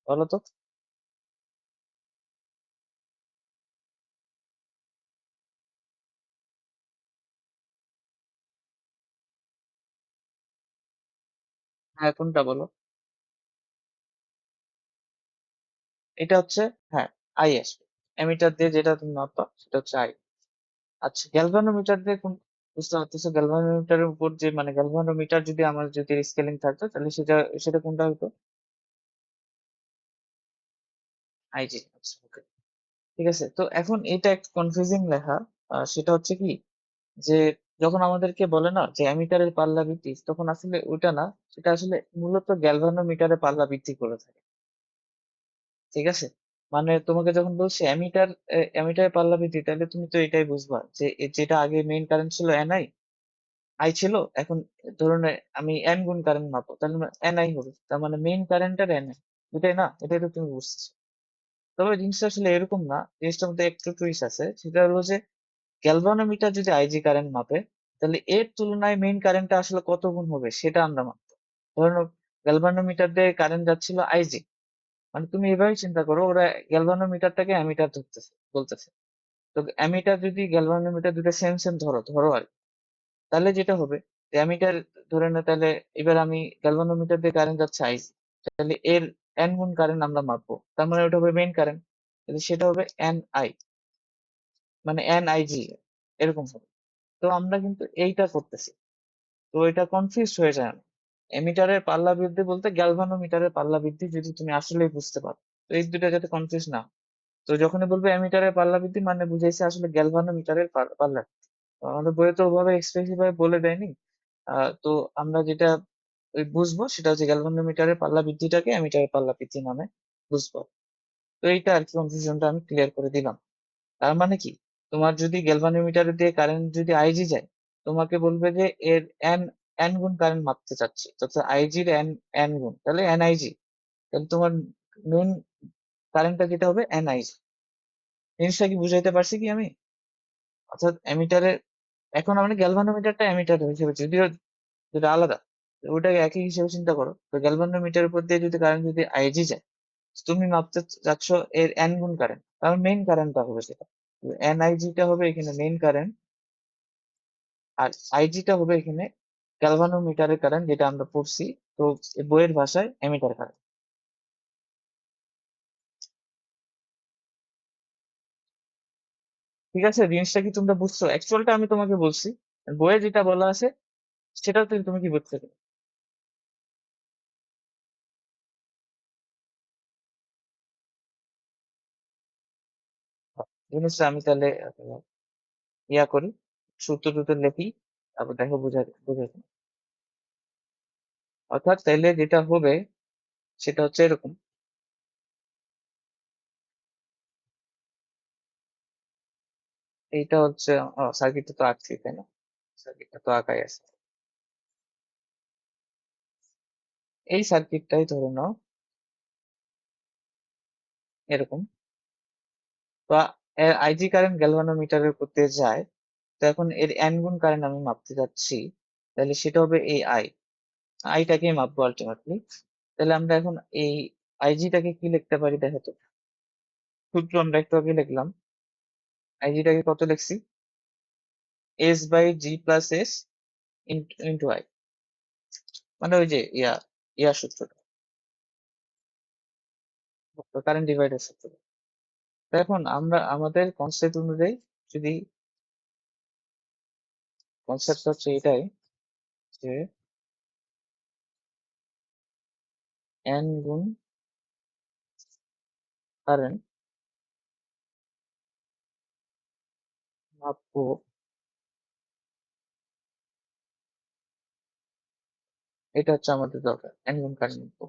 বলো তো। হ্যাঁ, কোনটা বলো। এটা হচ্ছে, হ্যাঁ, আই আসবে। অ্যামিটার দিয়ে যেটা তুমি মাপবা সেটা হচ্ছে আই। আচ্ছা, গ্যালভানোমিটার দিয়ে কোন, বুঝতে পারতেছো, গ্যালভানোমিটারের উপর যে, মানে গ্যালভানোমিটার যদি আমার যদি স্কেলিং থাকতো তাহলে সেটা সেটা কোনটা হতো, আইজি। আচ্ছা, ওকে, ঠিক আছে। তো এখন এটা একটা কনফিউজিং লেখা, সেটা হচ্ছে কি, যে যখন আমাদেরকে বলে না যে অ্যামিটারের পাল্লা বৃদ্ধি, তখন আসলে ওটা না, সেটা আসলে মূলত গ্যালভানোমিটারের পাল্লা বৃদ্ধি করে থাকে। ঠিক আছে? মানে তোমাকে যখন বলছি অ্যামিটারের পাল্লা বৃদ্ধি, তাহলে তুমি তো এটাই বুঝবা যে যেটা আগে মেইন কারেন্ট ছিল এনআই, আই ছিল, এখন ধরুন আমি এন গুণ কারেন্ট মাপবো, তাহলে এনআই হবে, তার মানে মেইন কারেন্ট আর এনআই, এটাই না? এটাই তো তুমি বুঝতেছো। তবে জিনিসটা আসলে এরকম না, জিনিসটার মধ্যে একটু টুইস্ট আছে। সেটা হলো যে গ্যালভানোমিটার যদি আইজি কারেন্ট মাপে, তাহলে এর তুলনায় মেইন কারেন্টটা আসলে কত গুণ হবে সেটা আমরা মাপবো। ধরুন গ্যালভানোমিটার দিয়ে কারেন্ট যাচ্ছিল আইজি, মানে তুমি এভাবে চিন্তা করো, ওরা গ্যালভানোমিটারটাকে অ্যামিটার ধরতেছে, বলতেছে। তো অ্যামিটার যদি গ্যালভানোমিটার দুটো সেম সেম ধরো ধরো আর কি, তাহলে যেটা হবে, অ্যামিটার ধরে না, তাহলে এবার আমি গ্যালভানোমিটার দিয়ে কারেন্ট যাচ্ছে আইজি, তাহলে এর এন গুণ কারেন্ট আমরা মাপবো, তার মানে ওটা হবে মেইন কারেন্ট, তাহলে সেটা হবে এন আই, মানে এন আইজি, এরকম হবে। তো আমরা কিন্তু এইটা করতেছি, তো এটা কনফিউজ হয়ে যায় না। এমিটারের পাল্লা বৃদ্ধি বলতে গ্যালভানোমিটারের পাল্লা বৃদ্ধি, যদি তুমি আসলেই বুঝতে পারো। তো এই দুটা যাতে কনফিউজ না হয়। তো যখনই বলবে এমিটারের পাল্লা বৃদ্ধি, মানে বুঝাইছে আসলে গ্যালভানোমিটারের পাল্লা। তো আমাদের বইয়ে তো ওভাবে এক্সপ্রেসিভ ভাবে বলে দেয়নি। তো আমরা যেটা ওই বুঝবো সেটা হচ্ছে গ্যালভানোমিটারের পাল্লা বৃদ্ধিটাকে এমিটারের পাল্লা বৃদ্ধি নামে বুঝবো। তো এইটা আর কি, কনফিউশনটা আমি ক্লিয়ার করে দিলাম। তার মানে কি, তোমার যদি গ্যালভানোমিটার দিয়ে কারেন্ট যদি আইজি যায়, তোমাকে বলবে যে এর এন এন গুণ কারেন্ট মাপতে চাচ্ছি, অর্থাৎ আইজির এন এন গুণ, তাহলে এন আইজি, তাহলে তোমার মেন কারেন্টটা যেটা হবে এন আইজি। জিনিসটা কি বুঝাইতে পারছি কি আমি? অর্থাৎ এমিটারের, এখন আমরা গ্যালভানোমিটারটা এমিটার হিসেবে, যদিও যেটা আলাদা, ওটাকে একই হিসেবে চিন্তা করো। তো গ্যালভানোমিটারের উপর দিয়ে যদি কারেন্ট যদি আইজি যায়, তুমি মাপতে চাচ্ছ এর এন গুণ কারেন্ট, কারণ মেইন কারেন্টটা হবে সেটা, এন আইজিটা হবে এখানে মেইন কারেন্ট, আর আইজিটা হবে এখানে গ্যালভানোমিটারের কারেন্ট, যেটা আমরা পড়ছি। তো এই বইয়ের ভাষায় অ্যামিটার কারেন্ট। ঠিক আছে, জিনিসটা কি তোমরা বুঝছো? অ্যাকচুয়ালটা আমি তোমাকে বলছি, বইয়ে যেটা বলা আছে সেটাও তো তুমি কি বুঝতে পারো। জিনিসটা আমি তাহলে ইয়া করি, সূত্র টুত্র লিখি, তারপর দেখো বুঝা বুঝে। অর্থাৎ তাইলে যেটা হবে সেটা হচ্ছে এরকম। এইটা হচ্ছে সার্কিটটা তো আঁকছি, তাই না? সার্কিটটা তো আঁকাই আছে। এই সার্কিটটাই ধরে নাও এরকম। তো এর আইজি কারেন্ট গ্যালভানোমিটারের উপর দিয়ে যায়, তো এখন এর এন গুণ কারেন্ট আমি মাপতে যাচ্ছি, তাহলে সেটা হবে এই আইটাকে মাপবো আলটিমেটলি। তাহলে আমরা এখন এই আইজিটাকে কি লিখতে পারি দেখো তো। সূত্র আমরা একটু আগে লিখলাম, আইজিটাকে কত লিখছি, S by G plus S into I, মানে ওই যে ইয়া সূত্রটা, কারেন্ট ডিভাইডার সূত্র। তো এখন আমরা আমাদের কনসেপ্ট অনুযায়ী, যদি কনসেপ্ট হচ্ছে এটাই যে এন গুণ কারেন্ট মাপবো, এটা হচ্ছে আমাদের দরকার, এন গুণ কারেন্ট মাপবো।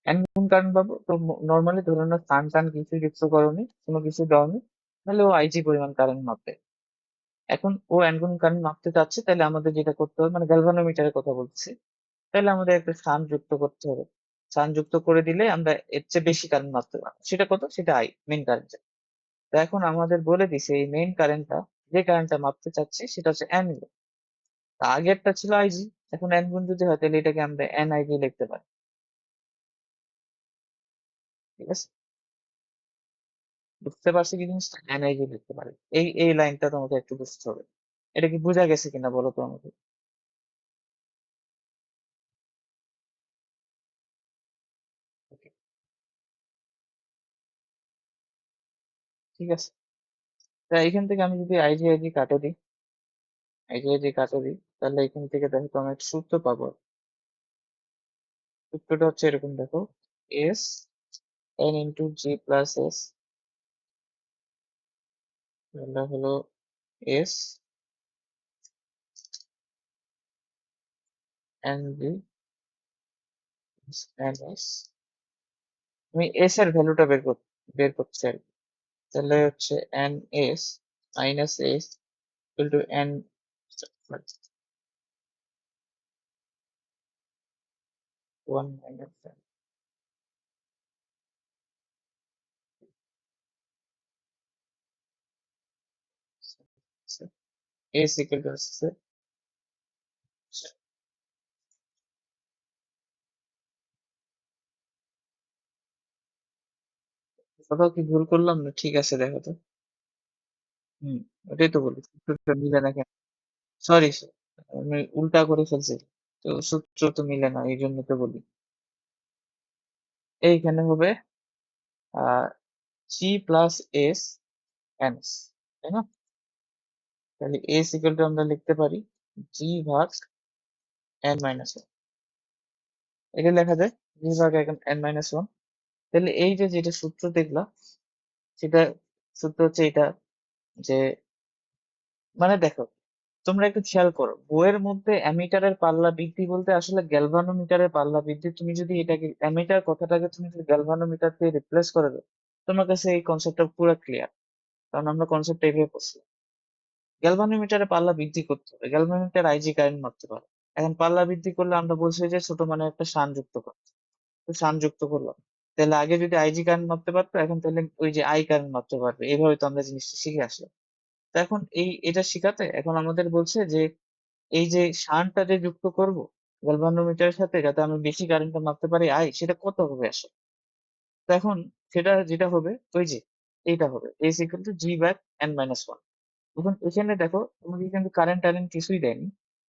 এন গুণ কারেন্ট পাবো, তো নর্মালি ধরে নাও সান টান কিছু যুক্ত করনি, কোনো কিছু দাওনি, তাহলে ও আইজি পরিমাণ কারেন্ট মাপবে। এখন ও এন গুণ কারেন্ট মাপতে চাচ্ছে, তাহলে আমাদের যেটা করতে হবে, মানে গ্যালভানোমিটারের কথা বলছি, তাহলে আমাদের একটা সান যুক্ত করতে হবে। সান যুক্ত করে দিলে আমরা এর চেয়ে বেশি কারেন্ট মাপতে পারবো। সেটা কত? সেটা আই, মেইন কারেন্ট। তো এখন আমাদের বলে দিছে এই মেইন কারেন্টটা, যে কারেন্টটা মাপতে চাচ্ছি সেটা হচ্ছে এন গুণ। তা আগেরটা ছিল আইজি, এখন এন গুণ যদি হয় তাহলে এটাকে আমরা এন আইজি লিখতে পারি। ঠিক আছে, বুঝতে পারছি কি জিনিসটা? এন আইজি লিখতে পারি। এই লাইনটা তোমাকে একটু বুঝতে হবে। এটা কি বোঝা গেছে কিনা বলো তো আমাকে। Okay, ঠিক আছে। তা এখান থেকে আমি যদি আইজি আইজি কাটে দিই, আইজি আইজি কাটে দিই, তাহলে এখান থেকে দেখো তো আমি একটা সূত্র পাবো। সূত্রটা হচ্ছে এরকম, দেখো, S N into G plus S তাহলে হলো S N B N S. আমি এস এর ভ্যালুটা বের করতে চাই। তাহলে হচ্ছে N S minus S equal to N, one minus S equal to হচ্ছে, কোথাও কি ভুল করলাম না? ঠিক আছে দেখো তো। হুম, ওটাই তো বলি, সূত্রটা মিলে না কেন। সরি, আমি উল্টা করে ফেলছি। তো সূত্র তো মিলে না, এই জন্য তো বলি। এইখানে হবে ah G plus S N S, তাই না? তাহলে এস ইকুয়াল টু আমরা লিখতে পারি জি ভাগ এন মাইনাস ওয়ান। এটা লেখা যায় জি ভাগ এন মাইনাস ওয়ান। তাহলে এই যে যেটা সূত্র দেখলা, সেটা সূত্র হচ্ছে এটা, যে মানে দেখো, তোমরা একটু খেয়াল করো, বইয়ের মধ্যে অ্যামিটারের পাল্লা বৃদ্ধি বলতে আসলে গ্যালভানোমিটারের পাল্লা বৃদ্ধি। তুমি যদি এটাকে অ্যামিটার কথাটাকে তুমি যদি গ্যালভানোমিটার দিয়ে রিপ্লেস করে দাও, তোমার কাছে এই কনসেপ্টটা পুরো ক্লিয়ার। কারণ আমরা কনসেপ্ট এইভাবে পড়ছি, গ্যালভানোমিটারে পাল্লা বৃদ্ধি করতে হবে, গ্যালভানোমিটার আইজি কারেন্ট মাপতে পারে। এখন পাল্লা বৃদ্ধি করলে আমরা বলছি যে ছোট মানে একটা শান যুক্ত করতে, তো শান যুক্ত করলাম। তাহলে আগে যদি আইজি কারেন্ট মাপতে পারতো, এখন তাহলে ওই যে আই কারেন্ট মাপতে পারবে। এইভাবে তো আমরা জিনিসটা শিখে আসলাম। তো এখন এটা শিখাতে এখন আমাদের বলছে যে এই যে শানটা যে যুক্ত করব গ্যালভানোমিটারের সাথে, যাতে আমি বেশি কারেন্টটা মাপতে পারি আই, সেটা কত হবে আসলে। তো এখন সেটা যেটা হবে ওই যে এইটা হবে S equal to G by N minus one. এখন এখানে দেখো, তোমাকে কিন্তু কারেন্ট টারেন্ট কিছুই দেয়নি।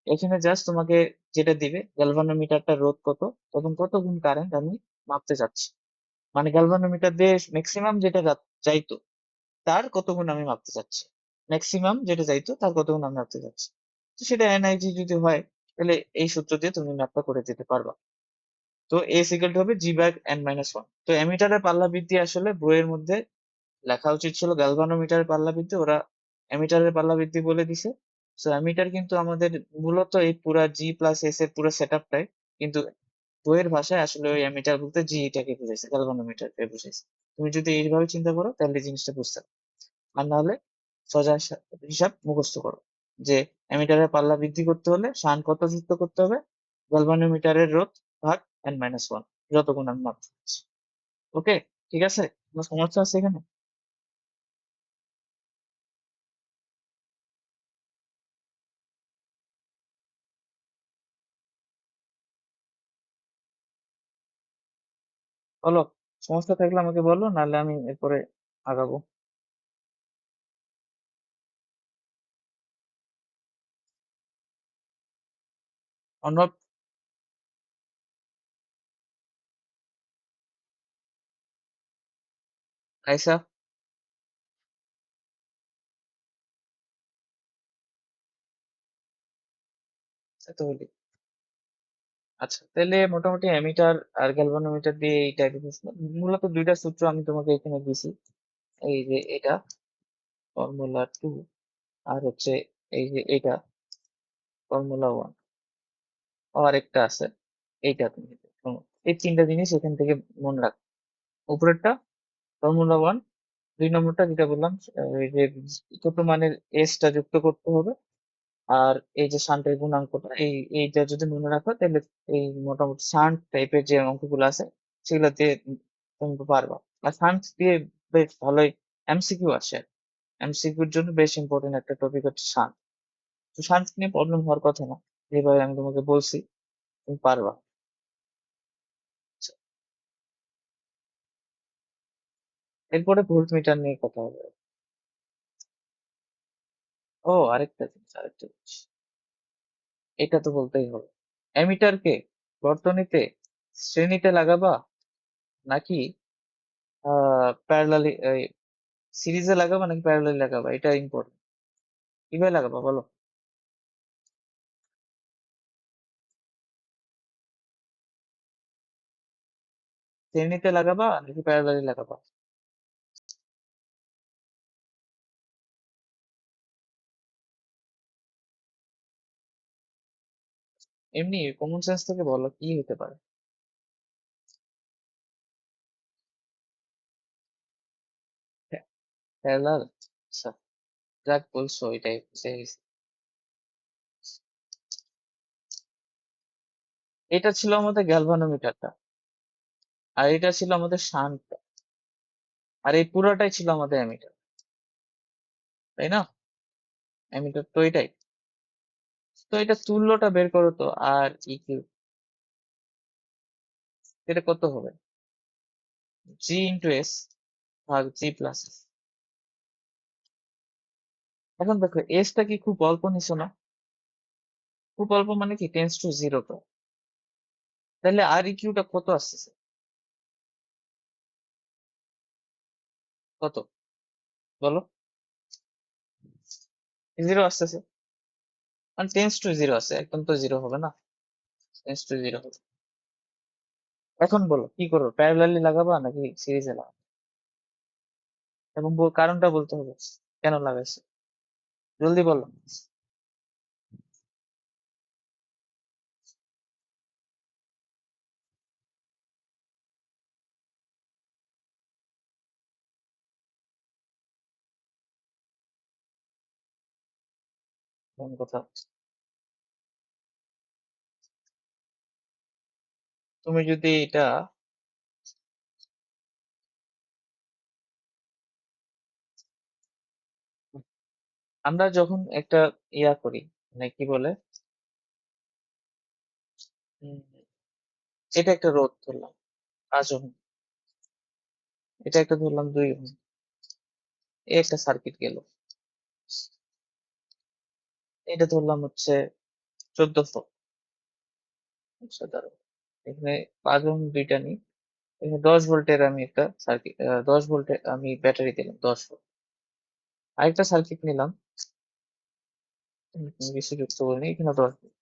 এখানে জাস্ট তোমাকে যেটা দিবে গ্যালভানোমিটারটা রোধ কত এবং কত গুণ কারেন্ট আমি মাপতে চাচ্ছি। মানে গ্যালভানোমিটার দিয়ে ম্যাক্সিমাম যেটা চাইতো তার কত গুণ আমি মাপতে চাচ্ছি, ম্যাক্সিমাম যেটা চাইতো তার কত গুণ আমি মাপতে চাচ্ছি। তো সেটা এনআইজি যদি হয়, তাহলে এই সূত্র দিয়ে তুমি ম্যাপটা করে দিতে পারবা। তো এস ইকুয়াল টু হবে জি বাই এন মাইনাস ওয়ান। তো অ্যামিটারের পাল্লা বৃদ্ধি আসলে বইয়ের মধ্যে লেখা উচিত ছিল গ্যালভানোমিটারের পাল্লা বৃদ্ধি, ওরা অ্যামিটারের পাল্লা বৃদ্ধি বলে দিছে। সো অ্যামিটার কিন্তু আমাদের মূলত এই পুরা জি প্লাস এস এর পুরো সেট আপটাই কিন্তু বইয়ের ভাষায় আসলে ওই অ্যামিটার বলতে জি এটাকে বুঝাইছে, গ্যালভানোমিটারকে বুঝাইছে। তুমি যদি এইভাবে চিন্তা করো তাহলে জিনিসটা বুঝতে পারবে। আর না হলে সোজা হিসাব মুখস্থ করো, যে অ্যামিটারের পাল্লা বৃদ্ধি করতে হলে শান কত যুক্ত করতে হবে, গ্যালভানোমিটারের রোধ ভাগ এন মাইনাস ওয়ান, যত গুণ আমি মাপতে চাচ্ছি। ওকে, ঠিক আছে? কোনো সমস্যা আছে এখানে? বলো, সমস্যা থাকলে আমাকে বলো, নাহলে আমি এরপরে আগাবো। অর্ণব, আয়সা, তো বলি। আচ্ছা, তাহলে মোটামুটি অ্যামিটার আর গ্যালভানোমিটার দিয়ে এই টাইপের প্রশ্ন। মূলত দুইটা সূত্র আমি তোমাকে এখানে দিছি। এই যে এটা ফর্মুলা টু, আর হচ্ছে এই যে এটা ফর্মুলা ওয়ান, আর একটা আছে এইটা। তুমি শোনো, এই তিনটা জিনিস এখান থেকে মনে রাখ। উপরেরটা ফর্মুলা ওয়ান, 2 নম্বরটা যেটা বললাম, এই যে ছোট মানের এসটা যুক্ত করতে হবে, আর এই যে শান্টের গুণাঙ্কটা, এইটা যদি মনে রাখো, তাহলে এই মোটামুটি শান্ট টাইপের যে অঙ্কগুলো আছে সেগুলো দিয়ে তুমি পারবা। আর শান্ট দিয়ে বেশ ভালোই এমসিকিউ আসে। এমসিকিউর জন্য বেশ ইম্পর্টেন্ট একটা টপিক হচ্ছে শান্ট। তো শান্ট নিয়ে প্রবলেম হওয়ার কথা না, যেভাবে আমি তোমাকে বলছি তুমি পারবা। আচ্ছা, এরপরে ভোল্ট মিটার নিয়ে কথা হবে। ও, আরেকটা জিনিস, এটা তো বলতেই হবে। অ্যামিটারকে বর্তনীতে শ্রেণীতে লাগাবা নাকি প্যারালালি, সিরিজে লাগাবা নাকি প্যারালালি লাগাবা, এটা ইম্পর্টেন্ট। কিভাবে লাগাবা বলো? শ্রেণীতে লাগাবা নাকি প্যারালালি লাগাবা? এমনি কমন সেন্স থেকে বলো কি হতে পারে। প্যারালাল, আচ্ছা, যাক বলছো এটাই বুঝে গেছি। এটা ছিল আমাদের গ্যালভানোমিটারটা, আর এটা ছিল আমাদের শান্টটা, আর এই পুরাটাই ছিল আমাদের অ্যামিটার, তাই না? অ্যামিটার তো এটাই। তো এটা তুল্যটা বের করো তো, আর ইকিউ এটা কত হবে? জি ইন্টু এস ভাগ জি প্লাস এস। এখন দেখো এসটা কি খুব অল্প নিছো না? খুব অল্প মানে কি টেন্স টু জিরো তো, তাহলে আর ইকিউটা কত আসতেছে? কত বলো? জিরো আসতেছে, মানে টেন্স টু জিরো আছে, একদম তো জিরো হবে না, টেন্স টু জিরো হবে। এখন বলো কি করবো, প্যারালালি লাগাবা নাকি সিরিজে লাগাবো? এবং কারণটা বলতে হবে, কেন লাগাইছে, জলদি বলো। কোন কথা? তুমি যদি এটা, আমরা যখন একটা ইয়া করি, মানে কি বলে, উম, এটা একটা রোধ ধরলাম 5 ওহম, এটা একটা ধরলাম 2 ওহম, এই একটা সার্কিট গেল, এটা ধরলাম হচ্ছে 1400। আচ্ছা দাঁড়াও, এখানে 5 ওহম দুইটা নিই, এখানে 10 ভোল্টের আমি একটা সার্কিট, 10 ভোল্টের আমি ব্যাটারি দিলাম 10 ভোল্ট। আরেকটা সার্কিট নিলাম, বেশি যুক্ত করিনি, এখানে 10 ভোল্ট,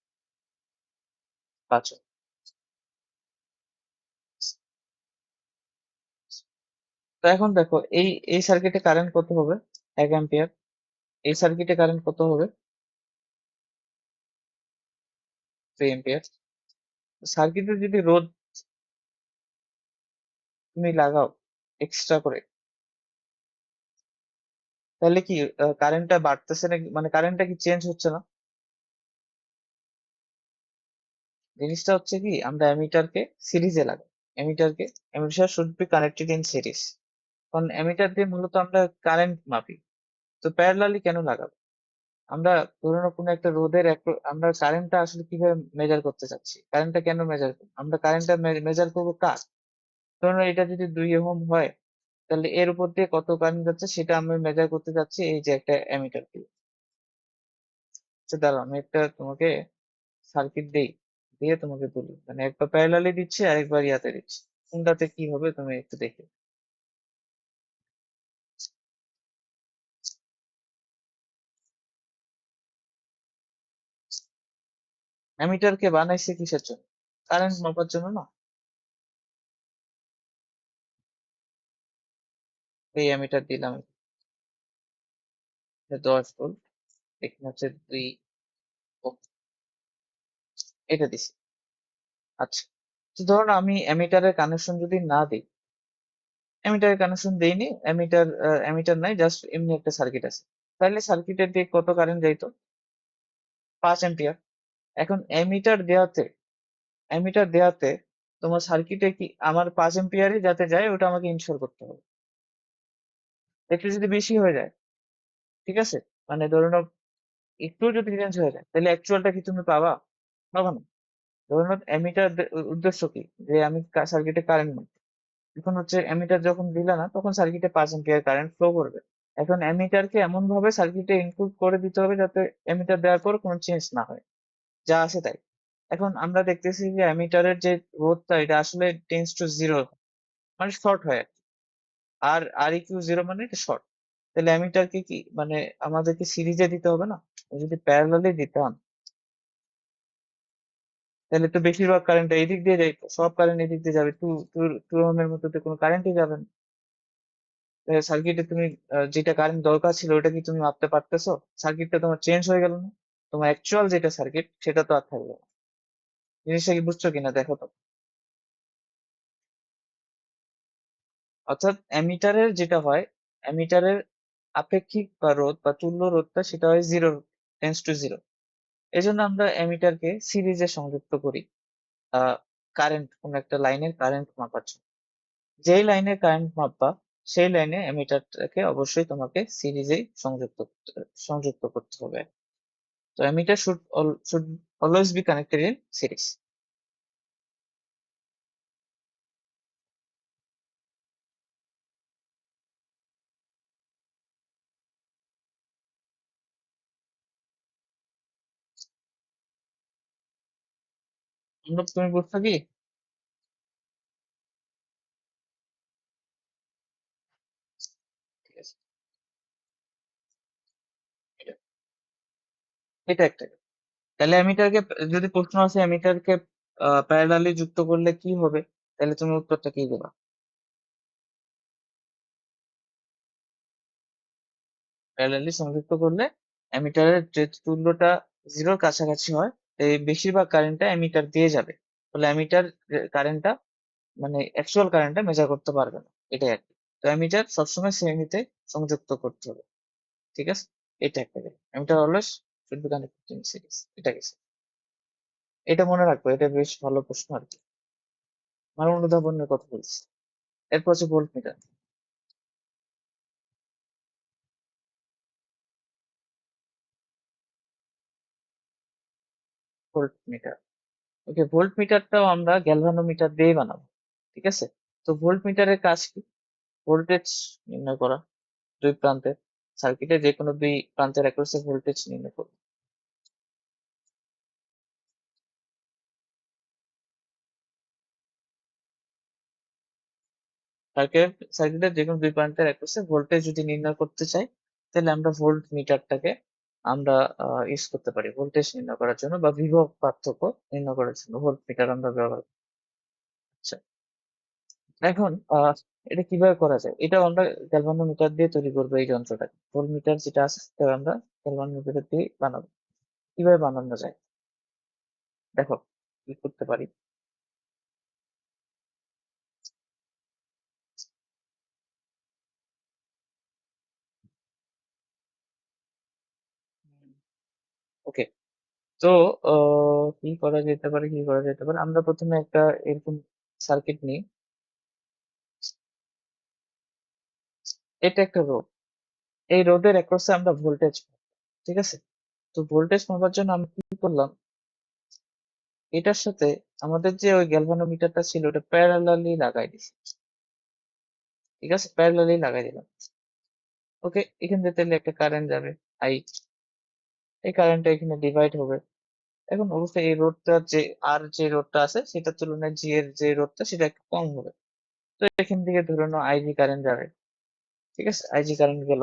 5 ওহম। তো এখন দেখো এই এই সার্কিটে কারেন্ট কত হবে? 1 অ্যাম্পিয়ার। এই সার্কিটে কারেন্ট কত হবে? 3 অ্যাম্পিয়ার। সার্কিটে যদি রোধ তুমি লাগাও এক্সট্রা করে, তাহলে কি কারেন্টটা বাড়তেছে নাকি, মানে কারেন্টটা কি চেঞ্জ হচ্ছে না? জিনিসটা হচ্ছে কি, আমরা অ্যামিটারকে সিরিজে লাগাই, অ্যামিটারকে, ammeter should be connected in series, কারণ অ্যামিটার দিয়ে মূলত আমরা কারেন্ট মাপি। তো প্যারালালি কেন লাগাবো? আমরা ধরুন কোনো একটা রোধের আমরা কারেন্টটা আসলে কিভাবে মেজার করতে চাচ্ছি, কারেন্টটা কেন মেজার করবো, আমরা কারেন্টটা মেজার করবো কার, ধরুন এটা যদি 2 ওহম হয়, তাহলে এর উপর দিয়ে কত কারেন্ট যাচ্ছে সেটা আমি মেজার করতে চাচ্ছি এই যে একটা অ্যামিটার দিয়ে। আচ্ছা দাঁড়াও, আমি একটা তোমাকে সার্কিট দেই, দিয়ে তোমাকে বলি, মানে একবার প্যারালালি দিচ্ছি আর একবার ইয়াতে দিচ্ছি, কোনটাতে কি হবে তুমি একটু দেখে। অ্যামিটার কে বানাইছে কিসের জন্য? কারেন্ট মাপার জন্য না? এই অ্যামিটার দিলাম, 10 ভোল্ট, এখানে হচ্ছে 2 ওহম, এটা দিছি। আচ্ছা, তো ধরুন আমি অ্যামিটারের কানেকশন যদি না দিই, অ্যামিটারের কানেকশন দেইনি, অ্যামিটার অ্যামিটার নাই, জাস্ট এমনি একটা সার্কিট আছে, তাহলে সার্কিটের দিয়ে কত কারেন্ট যাইতো? 5 অ্যাম্পিয়ার। এখন অ্যামিটার দেওয়াতে তোমার সার্কিটে কি আমার 5 অ্যাম্পিয়ারই যাতে যায় ওটা আমাকে ইনশিওর করতে হবে। একটু যদি বেশি হয়ে যায়, ঠিক আছে, মানে ধরে নাও একটু যদি চেঞ্জ হয়ে যায়, তাহলে অ্যাকচুয়ালটা কি তুমি পাবা? পাবা না। ধরে নাও অ্যামিটার উদ্দেশ্য কি, যে আমি সার্কিটে কারেন্ট নেব, এখন হচ্ছে অ্যামিটার যখন দিলে না তখন সার্কিটে 5 অ্যাম্পিয়ার কারেন্ট ফ্লো করবে। এখন অ্যামিটারকে এমন ভাবে সার্কিটে ইনক্লুড করে দিতে হবে যাতে অ্যামিটার দেওয়ার পর কোনো চেঞ্জ না হয়, যা আছে তাই। এখন আমরা দেখতেছি যে অ্যামিটারের যে রোধটা এটা আসলে টেন্স টু জিরো, মানে শর্ট হয় আর কি। আর ইকিউ জিরো মানে এটা শর্ট। তাহলে অ্যামিটারকে কি মানে আমাদেরকে সিরিজে দিতে হবে না? যদি প্যারালালি দিতাম, তাহলে তো বেশিরভাগ কারেন্ট এদিক দিয়ে যাইতো, সব কারেন্ট এদিক দিয়ে যাবে, টু টু টু ওহমের মধ্যে তো কোনো কারেন্টই যাবে না। সার্কিটে তুমি যেটা কারেন্ট দরকার ছিল ওটা কি তুমি মাপতে পারতেছো? সার্কিটটা তোমার চেঞ্জ হয়ে গেল না, তোমার অ্যাকচুয়াল যেটা সার্কিট সেটা তো আর থাকবে না। জিনিসটা কি বুঝছো কিনা দেখো তো। অর্থাৎ অ্যামিটারের যেটা হয়, অ্যামিটারের আপেক্ষিক বা রোধ বা তুল্য রোধটা সেটা হয় জিরো, টেন্স টু জিরো। এই জন্য আমরা অ্যামিটারকে সিরিজে সংযুক্ত করি কারেন্ট, কোন একটা লাইনের কারেন্ট মাপার জন্য। যেই লাইনের কারেন্ট মাপবা সেই লাইনে অ্যামিটারটাকে অবশ্যই তোমাকে সিরিজেই সংযুক্ত করতে হবে। তো ammeter should always be connected in series. তুমি বুঝছো কি? ঠিক আছে, এটা এটা একটা। তাহলে অ্যামিটারকে, যদি প্রশ্ন আসে অ্যামিটারকে প্যারালালি যুক্ত করলে কি হবে, তাহলে তুমি উত্তরটা কি দেবা? প্যারালালি সংযুক্ত করলে অ্যামিটারের যে তুল্যটা জিরোর কাছাকাছি হয়, এই বেশিরভাগ কারেন্টটা অ্যামিটার দিয়ে যাবে। ফলে অ্যামিটার কারেন্টটা, মানে অ্যাকচুয়াল কারেন্টটা মেজার করতে পারবে না, এটাই আর কি। তো অ্যামিটার সবসময় শ্রেণীতে সংযুক্ত করতে হবে। ঠিক আছে, এটা একটা গেল। Ammeter always should be connected in series, এটা গেছে। এটা মনে রাখবো, এটা বেশ ভালো প্রশ্ন আর কি। আমার অনুধাবনের কথা বলছি। এরপর হচ্ছে ভোল্ট মিটার। ভোল্ট মিটার, ওকে, ভোল্ট মিটারটাও আমরা গ্যালভানোমিটার দিয়ে বানাবো। ঠিক আছে, তো ভোল্ট মিটারের কাজ কি? ভোল্টেজ নির্ণয় করা, দুই প্রান্তের সার্কিটে যে কোনো দুই প্রান্তের অ্যাক্রসে ভোল্টেজ নির্ণয় করবো। সার্কিটের যে কোনো দুই প্রান্তের অ্যাক্রসে ভোল্টেজ যদি নির্ণয় করতে চাই, তাহলে আমরা ভোল্ট মিটারটাকে আমরা ইউজ করতে পারি ভোল্টেজ নির্ণয় করার জন্য, বা বিভব পার্থক্য নির্ণয় করার জন্য ভোল্ট মিটার আমরা ব্যবহার করি। আচ্ছা, এখন এটা কিভাবে করা যায়, এটা আমরা গ্যালভানোমিটার দিয়ে তৈরি করবো এই যন্ত্রটাকে। ভোল্ট মিটার যেটা আছে সেটা আমরা গ্যালভানোমিটার দিয়ে বানাবো। কিভাবে বানানো যায় দেখো, কি করতে পারি। ওকে, তো কি করা যেতে পারে, আমরা প্রথমে একটা এরকম সার্কিট নিই। এটা একটা রোড, এই রোডের অ্যাক্রসে আমরা ভোল্টেজ, ঠিক আছে। তো ভোল্টেজ মাপার জন্য আমি কি করলাম, এটার সাথে আমাদের যে ওই গ্যালভানোমিটারটা ছিল ওটা প্যারালালি লাগাই দিছি। ঠিক আছে, প্যারালালি লাগাই দিলাম। ওকে, এখান থেকে তাহলে একটা কারেন্ট যাবে, আই। এই কারেন্টটা এখানে ডিভাইড হবে। এখন অবশ্যই এই রোডটা যে, আর যে রোডটা আছে সেটার তুলনায় জি এর যে রোডটা সেটা একটু কম হবে। তো এখান থেকে ধরে নাও আইজি কারেন্ট যাবে। ঠিক আছে, আইজি কারেন্ট গেল।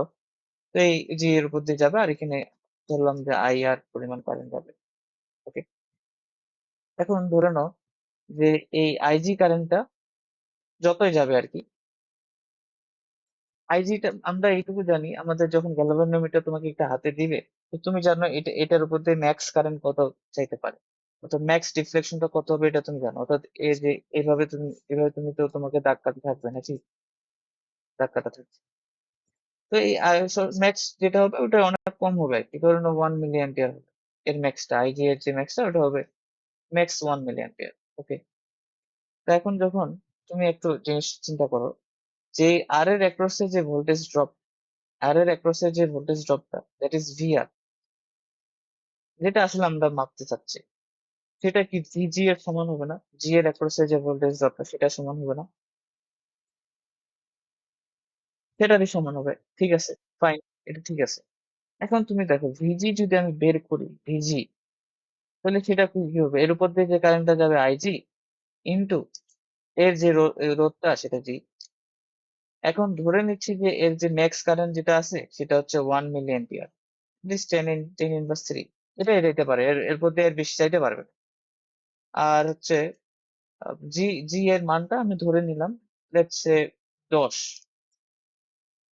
তো এই জি এর উপর দিয়ে যাবে, আর এখানে ধরলাম যে আই আর পরিমাণ কারেন্ট যাবে। ওকে, এখন ধরে নাও যে এই আইজি কারেন্টটা যতই যাবে আর কি, আইজিটা আমরা এইটুকু জানি, আমাদের যখন গ্যালভানোমিটার তোমাকে একটা হাতে দিবে, তো তুমি জানো এটার উপর দিয়ে ম্যাক্স কারেন্ট কত চাইতে পারে, অর্থাৎ ম্যাক্স ডিফ্লেকশনটা কত হবে এটা তুমি জানো। অর্থাৎ এই যে এভাবে তুমি তো তোমাকে দাগ কাটতে থাকবে নাকি, দাগ কাটা থাকবে। তো এই ম্যাক্স যেটা হবে ওটা অনেক কম হবে আর কি, ধরে নাও 1 মিলি অ্যাম্পিয়ার হবে এর ম্যাক্সটা, আইজি এর যে ম্যাক্সটা ওটা হবে ম্যাক্স 1 মিলি অ্যাম্পিয়ার। ওকে, তো এখন যখন তুমি একটু জিনিস চিন্তা করো, যে আর এর অ্যাক্রসে যে ভোল্টেজ ড্রপ, আর এর অ্যাক্রসে যে ভোল্টেজ ড্রপটা, দ্যাট ইজ ভিআর, যেটা আসলে আমরা মাপতে চাচ্ছি, সেটা কি ভিজি এর সমান হবে না? জি এর অ্যাক্রসে যে ভোল্টেজ ড্রপটা সেটা সমান হবে না? সেটারই সমান হবে, ঠিক আছে, ফাইন, এটা ঠিক আছে। এখন তুমি দেখো ভিজি যদি আমি বের করি, ভিজি, তাহলে সেটা কি কি হবে, এর উপর দিয়ে যে কারেন্টটা যাবে আইজি ইনটু এর যে রোধটা সেটা জি। এখন ধরে নিচ্ছি যে এর যে ম্যাক্স কারেন্ট যেটা আছে সেটা হচ্ছে 1 মিলি অ্যাম্পিয়ার, প্লিজ টেন ইনভার্স 3। এটাই দিতে পারে, এর উপর দিয়ে এর বেশি চাইতে পারবে না। আর হচ্ছে জি, জি এর মানটা আমি ধরে নিলাম লেটস সে 10।